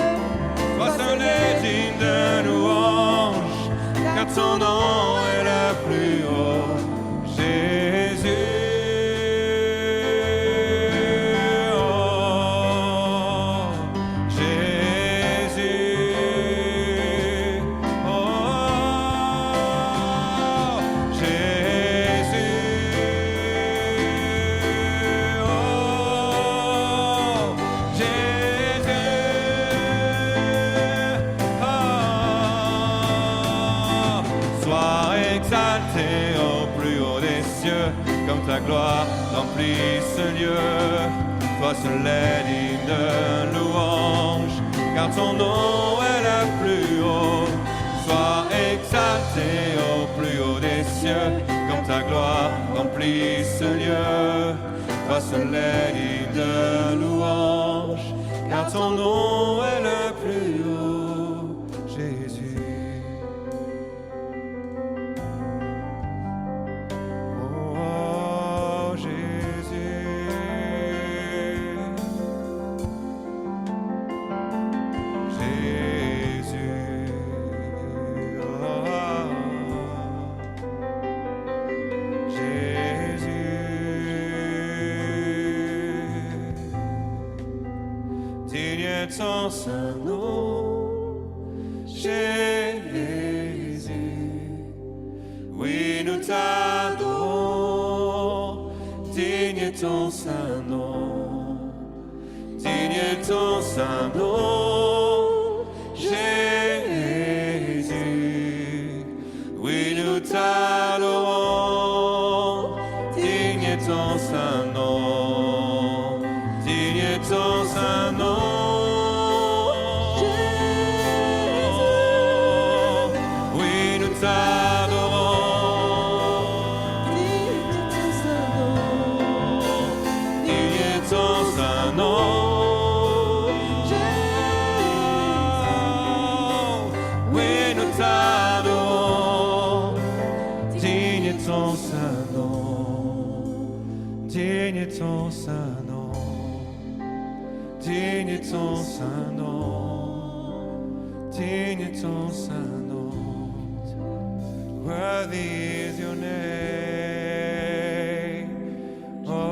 Toi seul est digne de louange, car ton nom est le plus haut. Jésus. Oh, Jésus. Oh, Jésus. Oh, Jésus. Oh, sois exalté au plus haut des cieux, comme ta gloire remplit ce lieu. Toi seul est digne de louange, car ton nom est le plus haut. Sois exalté au plus haut des cieux, comme ta gloire remplit ce lieu. Toi seul est digne de louange, car ton nom est le plus haut, Jésus. Oh, Jésus. Jésus. Oh, Jésus. Digne est ton saint nom, Jésus. Oui, nous t'adorons, digne est ton saint nom, digne est ton saint nom, Jésus. Oui, nous t'adorons, digne est ton saint nom, digne est ton saint nom. Digne est ton saint nom, digne est ton saint nom, digne est ton saint nom. Worthy is your name, oh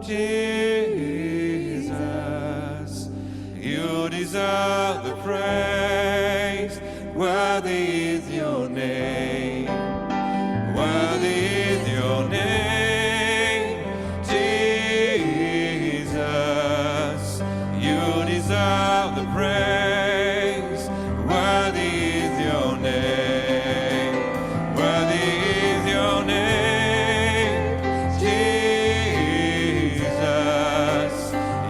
Jesus. You deserve the praise. Worthy is your name. Worthy is your name, Jesus. You deserve the praise. Worthy is your name. Worthy is your name, Jesus.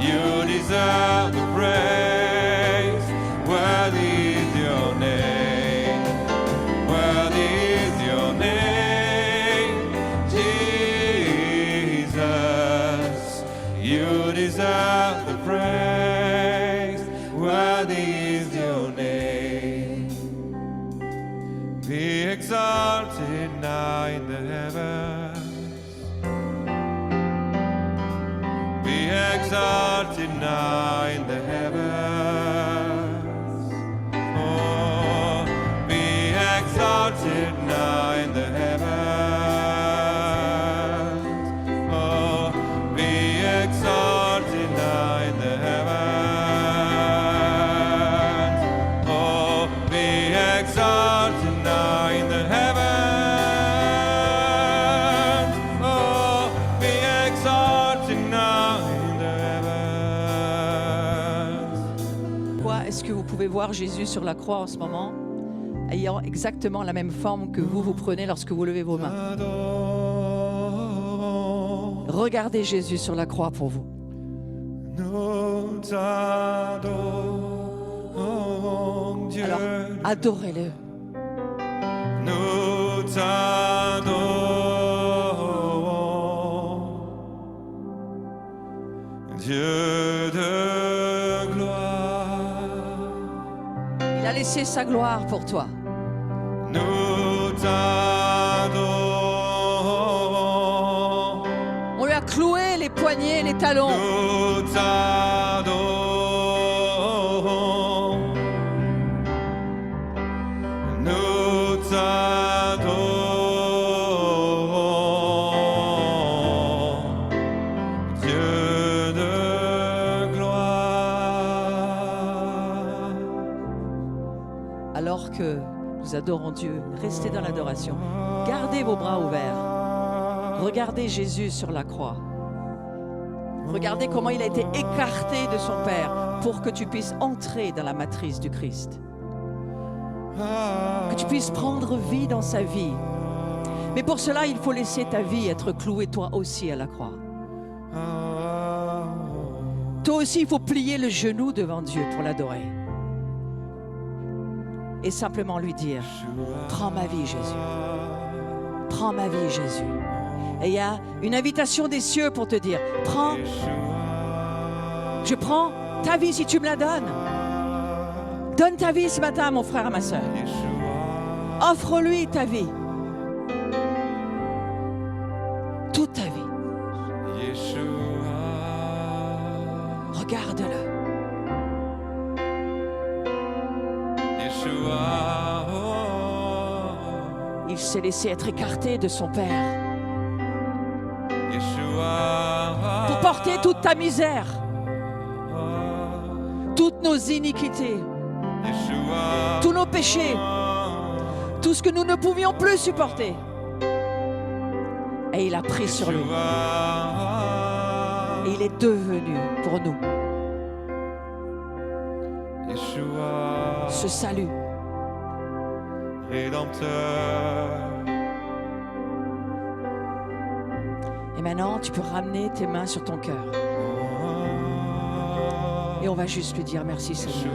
You deserve the praise. Worthy is your name. exalted now in the heavens. Be exalted now in the heavens. Oh, be exalted now in the heavens. Oh, be exalted now in the heavens. Oh, be exalted now in the heavens. Oh, be exalted now in the heavens. Pourquoi est-ce que vous pouvez voir Jésus sur la croix en ce moment, ayant exactement la même forme que vous prenez lorsque vous levez vos mains? Regardez Jésus sur la croix pour vous. Nous t'adorons, Dieu. Alors, adorez-le. Nous t'adorons, Dieu de gloire. Il a laissé sa gloire pour toi. Nous t'adorons, On lui a cloué les poignets, les talons. nous t'adorons, nous t'adorons, Dieu de gloire. Alors que nous adorons Dieu, restez dans l'adoration. Gardez vos bras ouverts. Regardez Jésus sur la croix. Regardez comment il a été écarté de son Père pour que tu puisses entrer dans la matrice du Christ. Que tu puisses prendre vie dans sa vie. Mais pour cela, il faut laisser ta vie être clouée toi aussi à la croix. Toi aussi, il faut plier le genou devant Dieu pour l'adorer. Et simplement lui dire, prends ma vie Jésus. Prends ma vie Jésus. Et il y a une invitation des cieux pour te dire, prends, je prends ta vie si tu me la donnes. Donne ta vie ce matin, mon frère et ma soeur. Offre-lui ta vie. Toute ta vie. Regarde-le. Il s'est laissé être écarté de son Père pour porter toute ta misère, toutes nos iniquités, tous nos péchés, tout ce que nous ne pouvions plus supporter. Et il a pris sur lui. Et il est devenu pour nous ce salut. Rédempteur. Et maintenant, tu peux ramener tes mains sur ton cœur. Et on va juste lui dire merci Seigneur.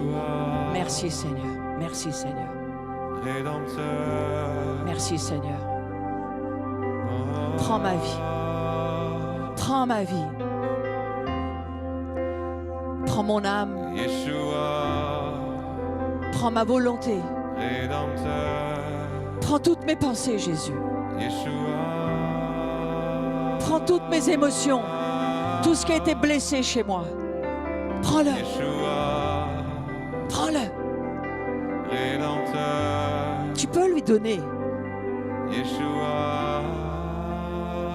Merci Seigneur. Merci Seigneur. Rédempteur. Merci Seigneur. Prends ma vie. Prends ma vie. Prends mon âme. Yeshua. Prends ma volonté. Rédempteur. Prends toutes mes pensées, Jésus. Yeshua. Prends toutes mes émotions. Tout ce qui a été blessé chez moi. Prends-le. Yeshua. Prends-le. Rédempteur. Tu peux lui donner Yeshua.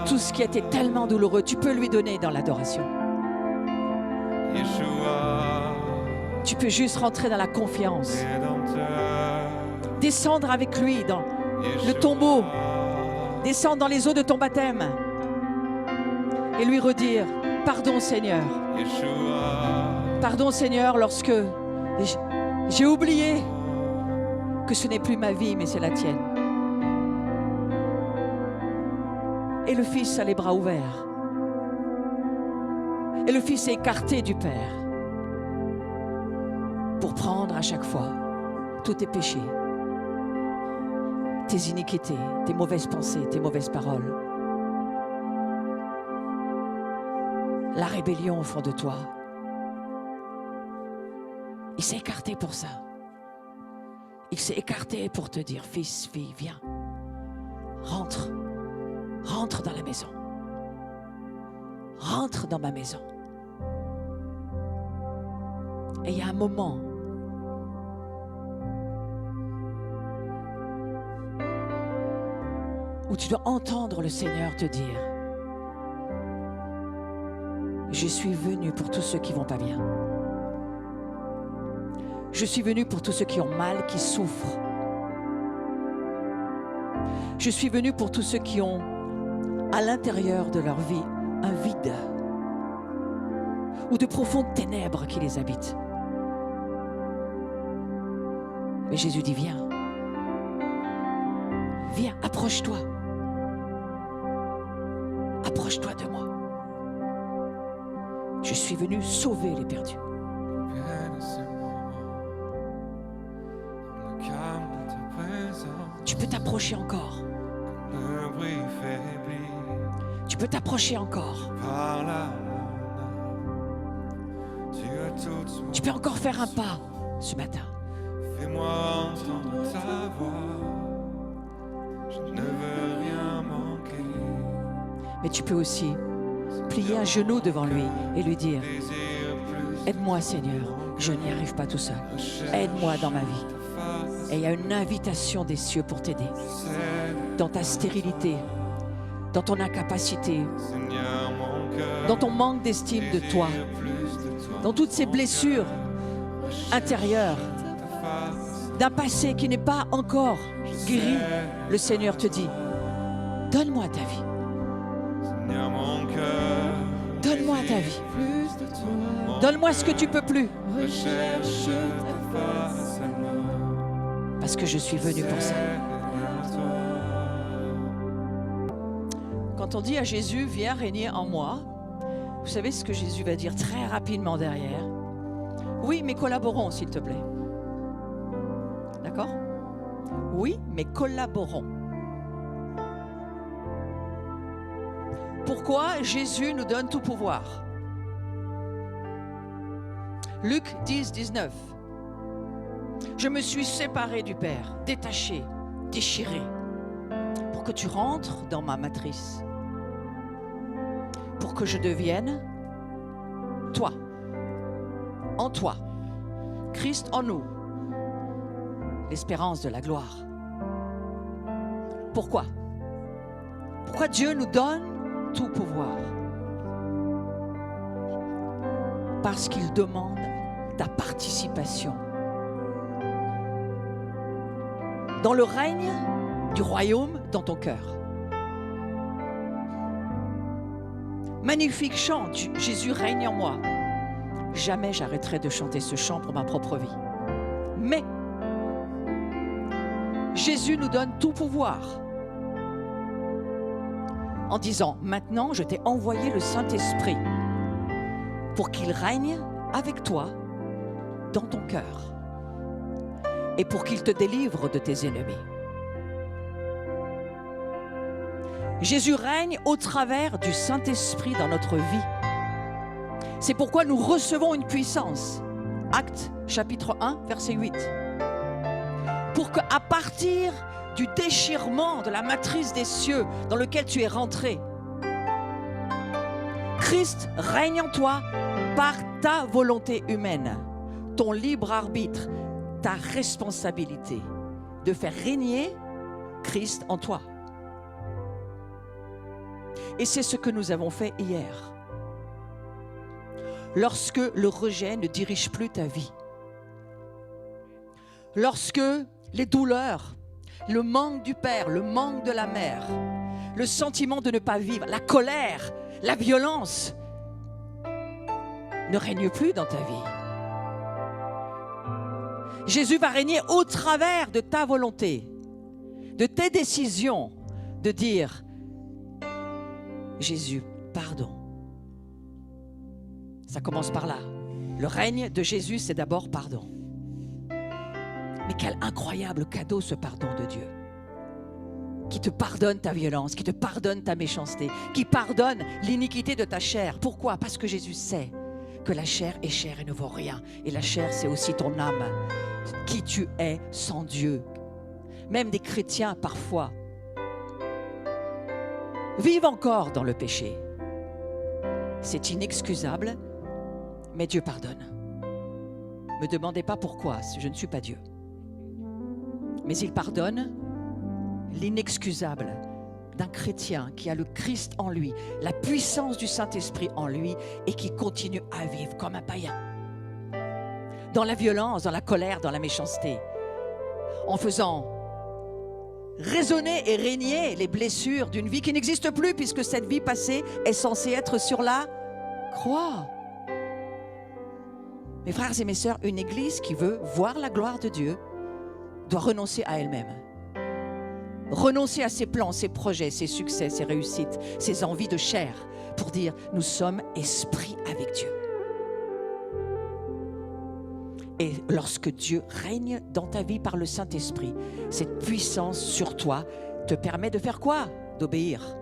tout ce qui a été tellement douloureux. Tu peux lui donner dans l'adoration. Yeshua. Tu peux juste rentrer dans la confiance. Rédempteur. Descendre avec lui dans Yeshua. le tombeau. Descendre dans les eaux de ton baptême. Et lui redire, pardon Seigneur. Yeshua. Pardon Seigneur lorsque j'ai oublié que ce n'est plus ma vie mais c'est la tienne. Et le Fils a les bras ouverts. Et le Fils est écarté du Père pour prendre à chaque fois tous tes péchés, tes iniquités, tes mauvaises pensées, tes mauvaises paroles, la rébellion au fond de toi. Il s'est écarté pour ça. Il s'est écarté pour te dire, fils, fille, viens. rentre. Rentre dans la maison. Rentre dans ma maison. Et il y a un moment où tu dois entendre le Seigneur te dire: je suis venu pour tous ceux qui vont pas bien. Je suis venu pour tous ceux qui ont mal, qui souffrent. Je suis venu pour tous ceux qui ont à l'intérieur de leur vie un vide ou de profondes ténèbres qui les habitent. Mais Jésus dit: viens, viens, approche-toi. Approche-toi de moi. Je suis venu sauver les perdus. Tu peux t'approcher encore. Tu peux t'approcher encore. Tu peux encore faire un pas ce matin. Fais-moi entendre ta voix. Je ne veux rien manquer. Mais tu peux aussi plier un genou devant lui et lui dire: aide-moi Seigneur, je n'y arrive pas tout seul. Aide-moi dans ma vie. Et il y a une invitation des cieux pour t'aider. Dans ta stérilité, dans ton incapacité, dans ton manque d'estime de toi, dans toutes ces blessures intérieures, d'un passé qui n'est pas encore guéri, le Seigneur te dit: donne-moi ta vie. Donne-moi ta vie. Donne-moi ce que tu peux plus. Parce que je suis venu pour ça. Quand on dit à Jésus: viens régner en moi, vous savez ce que Jésus va dire très rapidement derrière? Oui, mais collaborons, s'il te plaît. D'accord? Oui, mais collaborons. Pourquoi Jésus nous donne tout pouvoir? Luc 10, 19. Je me suis séparé du Père, détaché, déchiré, pour que tu rentres dans ma matrice, pour que je devienne toi, en toi, Christ en nous, l'espérance de la gloire. Pourquoi? Pourquoi Dieu nous donne tout pouvoir? Parce qu'il demande ta participation dans le règne du royaume dans ton cœur. Magnifique chant, Jésus règne en moi. Jamais j'arrêterai de chanter ce chant pour ma propre vie. Mais Jésus nous donne tout pouvoir en disant: maintenant je t'ai envoyé le Saint-Esprit pour qu'il règne avec toi dans ton cœur et pour qu'il te délivre de tes ennemis. Jésus règne au travers du Saint-Esprit dans notre vie. C'est pourquoi nous recevons une puissance. Actes chapitre 1, verset 8. Pour qu'à partir du déchirement de la matrice des cieux dans lequel tu es rentré, Christ règne en toi par ta volonté humaine, ton libre arbitre, ta responsabilité de faire régner Christ en toi. Et c'est ce que nous avons fait hier. Lorsque le rejet ne dirige plus ta vie, lorsque les douleurs, le manque du père, le manque de la mère, le sentiment de ne pas vivre, la colère, la violence ne règnent plus dans ta vie. Jésus va régner au travers de ta volonté, de tes décisions, de dire: Jésus, pardon. Ça commence par là. Le règne de Jésus, c'est d'abord pardon. Mais quel incroyable cadeau, ce pardon de Dieu, qui te pardonne ta violence, qui te pardonne ta méchanceté, qui pardonne l'iniquité de ta chair. Pourquoi? Parce que Jésus sait que la chair est chair et ne vaut rien. Et la chair, c'est aussi ton âme, qui tu es sans Dieu. Même des chrétiens, parfois, vivent encore dans le péché. C'est inexcusable, mais Dieu pardonne. Ne me demandez pas pourquoi, je ne suis pas Dieu. Mais il pardonne l'inexcusable d'un chrétien qui a le Christ en lui, la puissance du Saint-Esprit en lui et qui continue à vivre comme un païen. Dans la violence, dans la colère, dans la méchanceté, en faisant résonner et régner les blessures d'une vie qui n'existe plus puisque cette vie passée est censée être sur la croix. Mes frères et mes sœurs, une église qui veut voir la gloire de Dieu doit renoncer à elle-même. Renoncer à ses plans, ses projets, ses succès, ses réussites, ses envies de chair pour dire nous sommes esprit avec Dieu. Et lorsque Dieu règne dans ta vie par le Saint-Esprit, cette puissance sur toi te permet de faire quoi? D'obéir.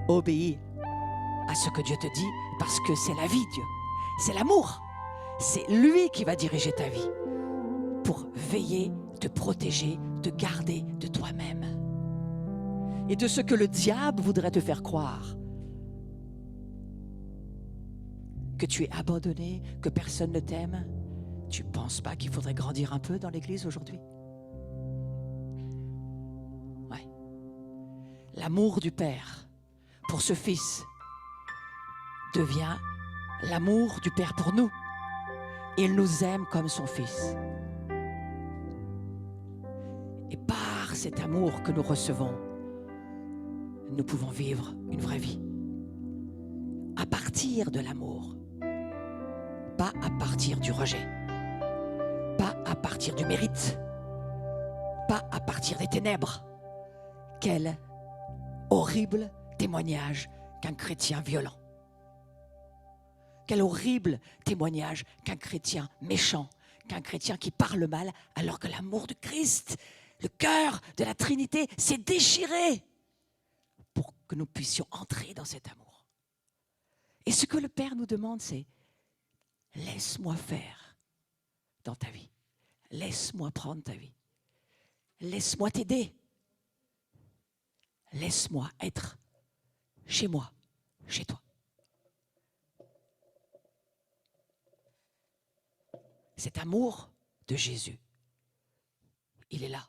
Obéis à ce que Dieu te dit parce que c'est la vie, Dieu. C'est l'amour. C'est lui qui va diriger ta vie pour veiller, te protéger, te garder de toi-même et de ce que le diable voudrait te faire croire. Que tu es abandonné, que personne ne t'aime. Tu ne penses pas qu'il faudrait grandir un peu dans l'église aujourd'hui? Ouais. L'amour du Père pour ce Fils devient l'amour du Père pour nous. Il nous aime comme son Fils. Et par cet amour que nous recevons, nous pouvons vivre une vraie vie. À partir de l'amour, pas à partir du rejet, pas à partir du mérite, pas à partir des ténèbres. Quel horrible témoignage qu'un chrétien violent. Quel horrible témoignage qu'un chrétien méchant, qu'un chrétien qui parle mal, alors que l'amour de Christ, le cœur de la Trinité, s'est déchiré pour que nous puissions entrer dans cet amour. Et ce que le Père nous demande, c'est « Laisse-moi faire dans ta vie. Laisse-moi prendre ta vie. Laisse-moi t'aider. Laisse-moi être chez moi, chez toi. » Cet amour de Jésus, il est là.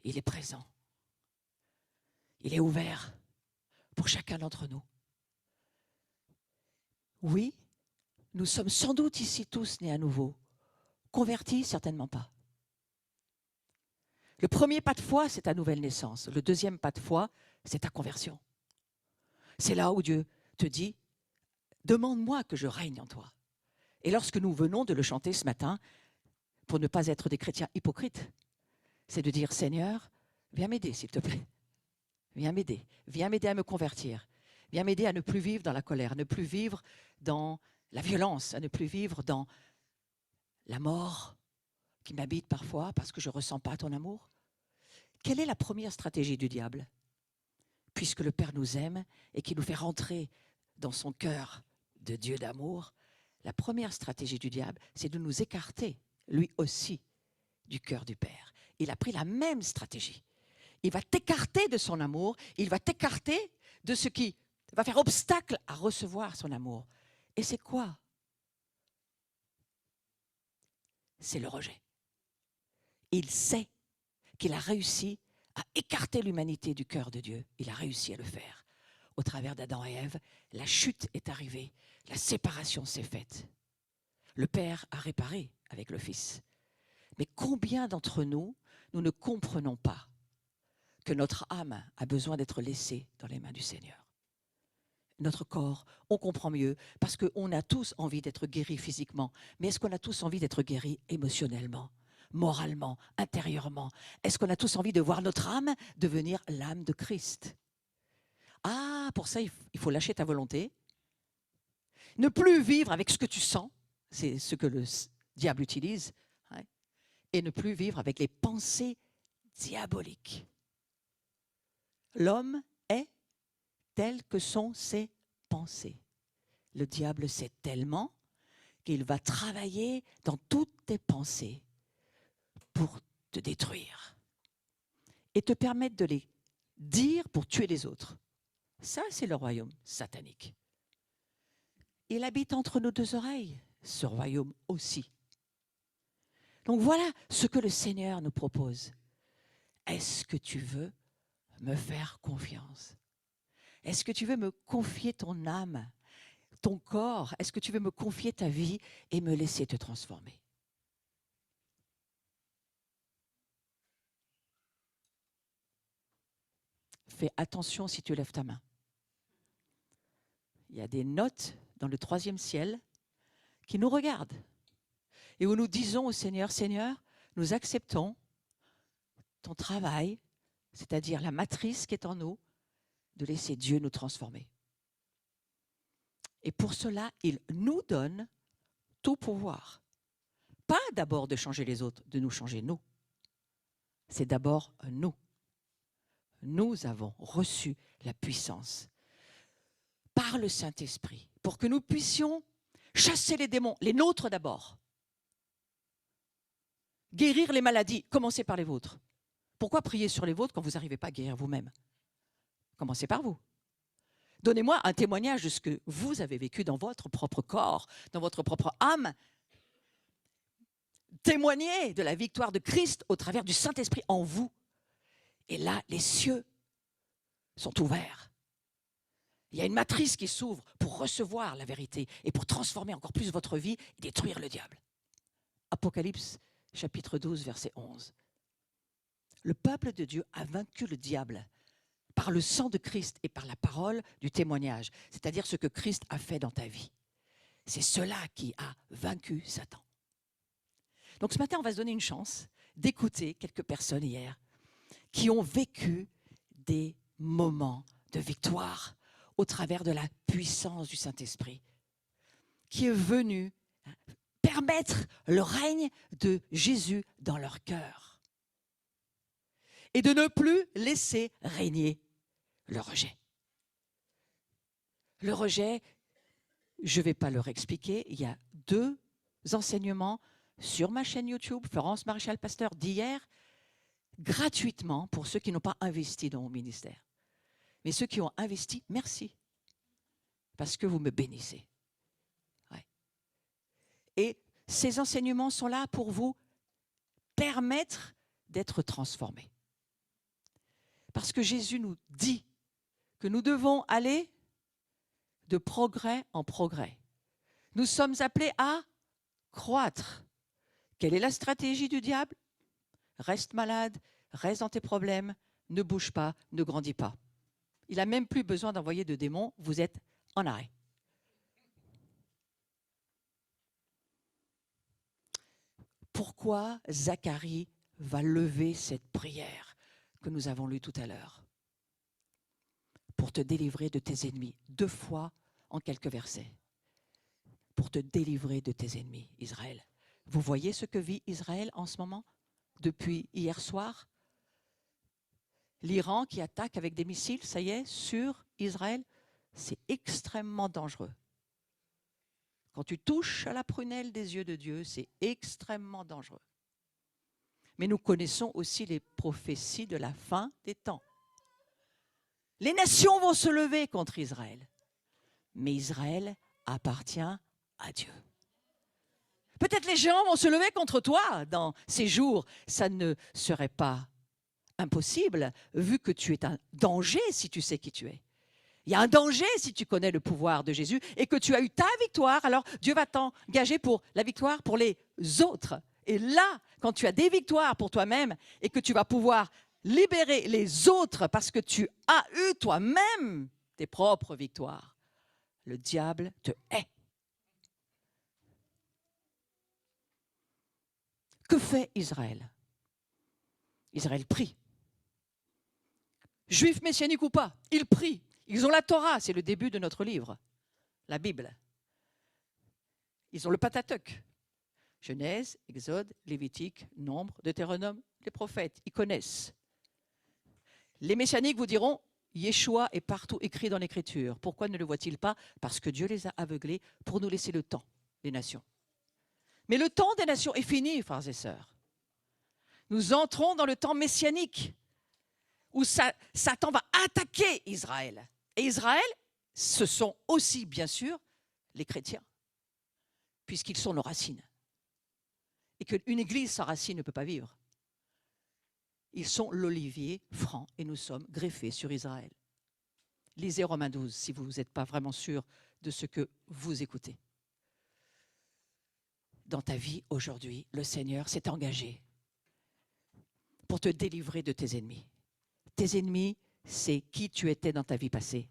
Il est présent. Il est ouvert pour chacun d'entre nous. Oui, nous sommes sans doute ici tous nés à nouveau. Convertis, certainement pas. Le premier pas de foi, c'est ta nouvelle naissance. Le deuxième pas de foi, c'est ta conversion. C'est là où Dieu te dit, demande-moi que je règne en toi. Et lorsque nous venons de le chanter ce matin, pour ne pas être des chrétiens hypocrites, c'est de dire, Seigneur, viens m'aider s'il te plaît. Viens m'aider à me convertir. Viens m'aider à ne plus vivre dans la colère, à ne plus vivre dans la violence, à ne plus vivre dans la mort qui m'habite parfois parce que je ne ressens pas ton amour. Quelle est la première stratégie du diable? Puisque le Père nous aime et qu'il nous fait rentrer dans son cœur de Dieu d'amour, la première stratégie du diable, c'est de nous écarter, lui aussi, du cœur du Père. Il a pris la même stratégie. Il va t'écarter de son amour, il va t'écarter de ce qui va faire obstacle à recevoir son amour. Et c'est quoi? C'est le rejet. Il sait qu'il a réussi à écarter l'humanité du cœur de Dieu. Il a réussi à le faire. Au travers d'Adam et Ève, la chute est arrivée, la séparation s'est faite. Le Père a réparé avec le Fils. Mais combien d'entre nous, nous ne comprenons pas que notre âme a besoin d'être laissée dans les mains du Seigneur? Notre corps, on comprend mieux parce qu'on a tous envie d'être guéris physiquement. Mais est-ce qu'on a tous envie d'être guéris émotionnellement, moralement, intérieurement? Est-ce qu'on a tous envie de voir notre âme devenir l'âme de Christ? Ah, pour ça, il faut lâcher ta volonté. Ne plus vivre avec ce que tu sens, c'est ce que le diable utilise, hein, et ne plus vivre avec les pensées diaboliques. L'homme est tel que sont ses pensées. Le diable sait tellement qu'il va travailler dans toutes tes pensées pour te détruire et te permettre de les dire pour tuer les autres. Ça, c'est le royaume satanique. Il habite entre nos deux oreilles, ce royaume aussi. Donc voilà ce que le Seigneur nous propose. Est-ce que tu veux me faire confiance? Est-ce que tu veux me confier ton âme, ton corps? Est-ce que tu veux me confier ta vie et me laisser te transformer? Fais attention si tu lèves ta main. Il y a des notes dans le 3e ciel qui nous regardent et où nous disons au Seigneur, Seigneur, nous acceptons ton travail, c'est-à-dire la matrice qui est en nous, de laisser Dieu nous transformer. Et pour cela, il nous donne tout pouvoir. Pas d'abord de changer les autres, de nous changer nous. C'est d'abord nous. Nous avons reçu la puissance par le Saint-Esprit pour que nous puissions chasser les démons, les nôtres d'abord. Guérir les maladies, commencez par les vôtres. Pourquoi prier sur les vôtres quand vous n'arrivez pas à guérir vous-même? Commencez par vous. Donnez-moi un témoignage de ce que vous avez vécu dans votre propre corps, dans votre propre âme. Témoignez de la victoire de Christ au travers du Saint-Esprit en vous. Et là, les cieux sont ouverts. Il y a une matrice qui s'ouvre pour recevoir la vérité et pour transformer encore plus votre vie et détruire le diable. Apocalypse, chapitre 12, verset 11. Le peuple de Dieu a vaincu le diable par le sang de Christ et par la parole du témoignage, c'est-à-dire ce que Christ a fait dans ta vie. C'est cela qui a vaincu Satan. Donc ce matin, on va se donner une chance d'écouter quelques personnes hier qui ont vécu des moments de victoire au travers de la puissance du Saint-Esprit, qui est venu permettre le règne de Jésus dans leur cœur et de ne plus laisser régner le rejet. Le rejet, je ne vais pas leur expliquer, il y a 2 enseignements sur ma chaîne YouTube, Florence Maréchal Pasteur, d'hier, gratuitement pour ceux qui n'ont pas investi dans mon ministère. Mais ceux qui ont investi, merci, parce que vous me bénissez. Ouais. Et ces enseignements sont là pour vous permettre d'être transformés. Parce que Jésus nous dit que nous devons aller de progrès en progrès. Nous sommes appelés à croître. Quelle est la stratégie du diable? Reste malade, reste dans tes problèmes, ne bouge pas, ne grandis pas. Il n'a même plus besoin d'envoyer de démons, vous êtes en arrêt. Pourquoi Zacharie va lever cette prière que nous avons lue tout à l'heure? Pour te délivrer de tes ennemis, 2 fois en quelques versets. Pour te délivrer de tes ennemis, Israël. Vous voyez ce que vit Israël en ce moment? Depuis hier soir? L'Iran qui attaque avec des missiles, ça y est, sur Israël, c'est extrêmement dangereux. Quand tu touches à la prunelle des yeux de Dieu, c'est extrêmement dangereux. Mais nous connaissons aussi les prophéties de la fin des temps. Les nations vont se lever contre Israël. Mais Israël appartient à Dieu. Peut-être les géants vont se lever contre toi dans ces jours. Ça ne serait pas impossible, vu que tu es un danger si tu sais qui tu es. Il y a un danger si tu connais le pouvoir de Jésus et que tu as eu ta victoire, alors Dieu va t'engager pour la victoire pour les autres. Et là, quand tu as des victoires pour toi-même et que tu vas pouvoir libérer les autres parce que tu as eu toi-même tes propres victoires, le diable te hait. Que fait Israël? Israël prie. Juifs messianiques ou pas, ils prient. Ils ont la Torah, c'est le début de notre livre, la Bible. Ils ont le Pentateuque. Genèse, Exode, Lévitique, Nombre, Deutéronome, les prophètes, ils connaissent. Les messianiques vous diront, Yeshua est partout écrit dans l'Écriture. Pourquoi ne le voit-il pas? Parce que Dieu les a aveuglés pour nous laisser le temps des nations. Mais le temps des nations est fini, frères et sœurs. Nous entrons dans le temps messianique, où Satan va attaquer Israël. Et Israël, ce sont aussi, bien sûr, les chrétiens, puisqu'ils sont nos racines. Et qu'une église sans racines ne peut pas vivre. Ils sont l'olivier franc et nous sommes greffés sur Israël. Lisez Romains 12 si vous n'êtes pas vraiment sûr de ce que vous écoutez. Dans ta vie aujourd'hui, le Seigneur s'est engagé pour te délivrer de tes ennemis. Tes ennemis, c'est qui tu étais dans ta vie passée.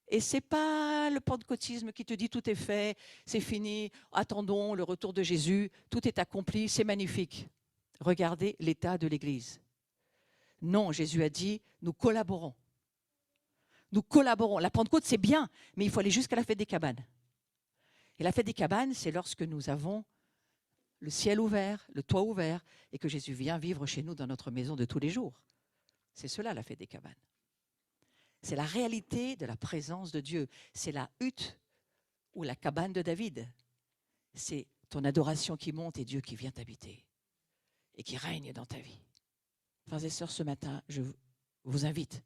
Et ce n'est pas le pentecôtisme qui te dit tout est fait, c'est fini, attendons le retour de Jésus, tout est accompli, c'est magnifique. Regardez l'état de l'Église. Non, Jésus a dit, nous collaborons. Nous collaborons. La Pentecôte, c'est bien, mais il faut aller jusqu'à la fête des cabanes. Et la fête des cabanes, c'est lorsque nous avons le ciel ouvert, le toit ouvert, et que Jésus vient vivre chez nous dans notre maison de tous les jours. C'est cela, la fête des cabanes. C'est la réalité de la présence de Dieu. C'est la hutte ou la cabane de David. C'est ton adoration qui monte et Dieu qui vient t'habiter et qui règne dans ta vie. Frères et sœurs, ce matin, je vous invite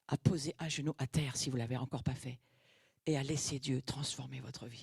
à poser un genou à terre si vous ne l'avez encore pas fait et à laisser Dieu transformer votre vie.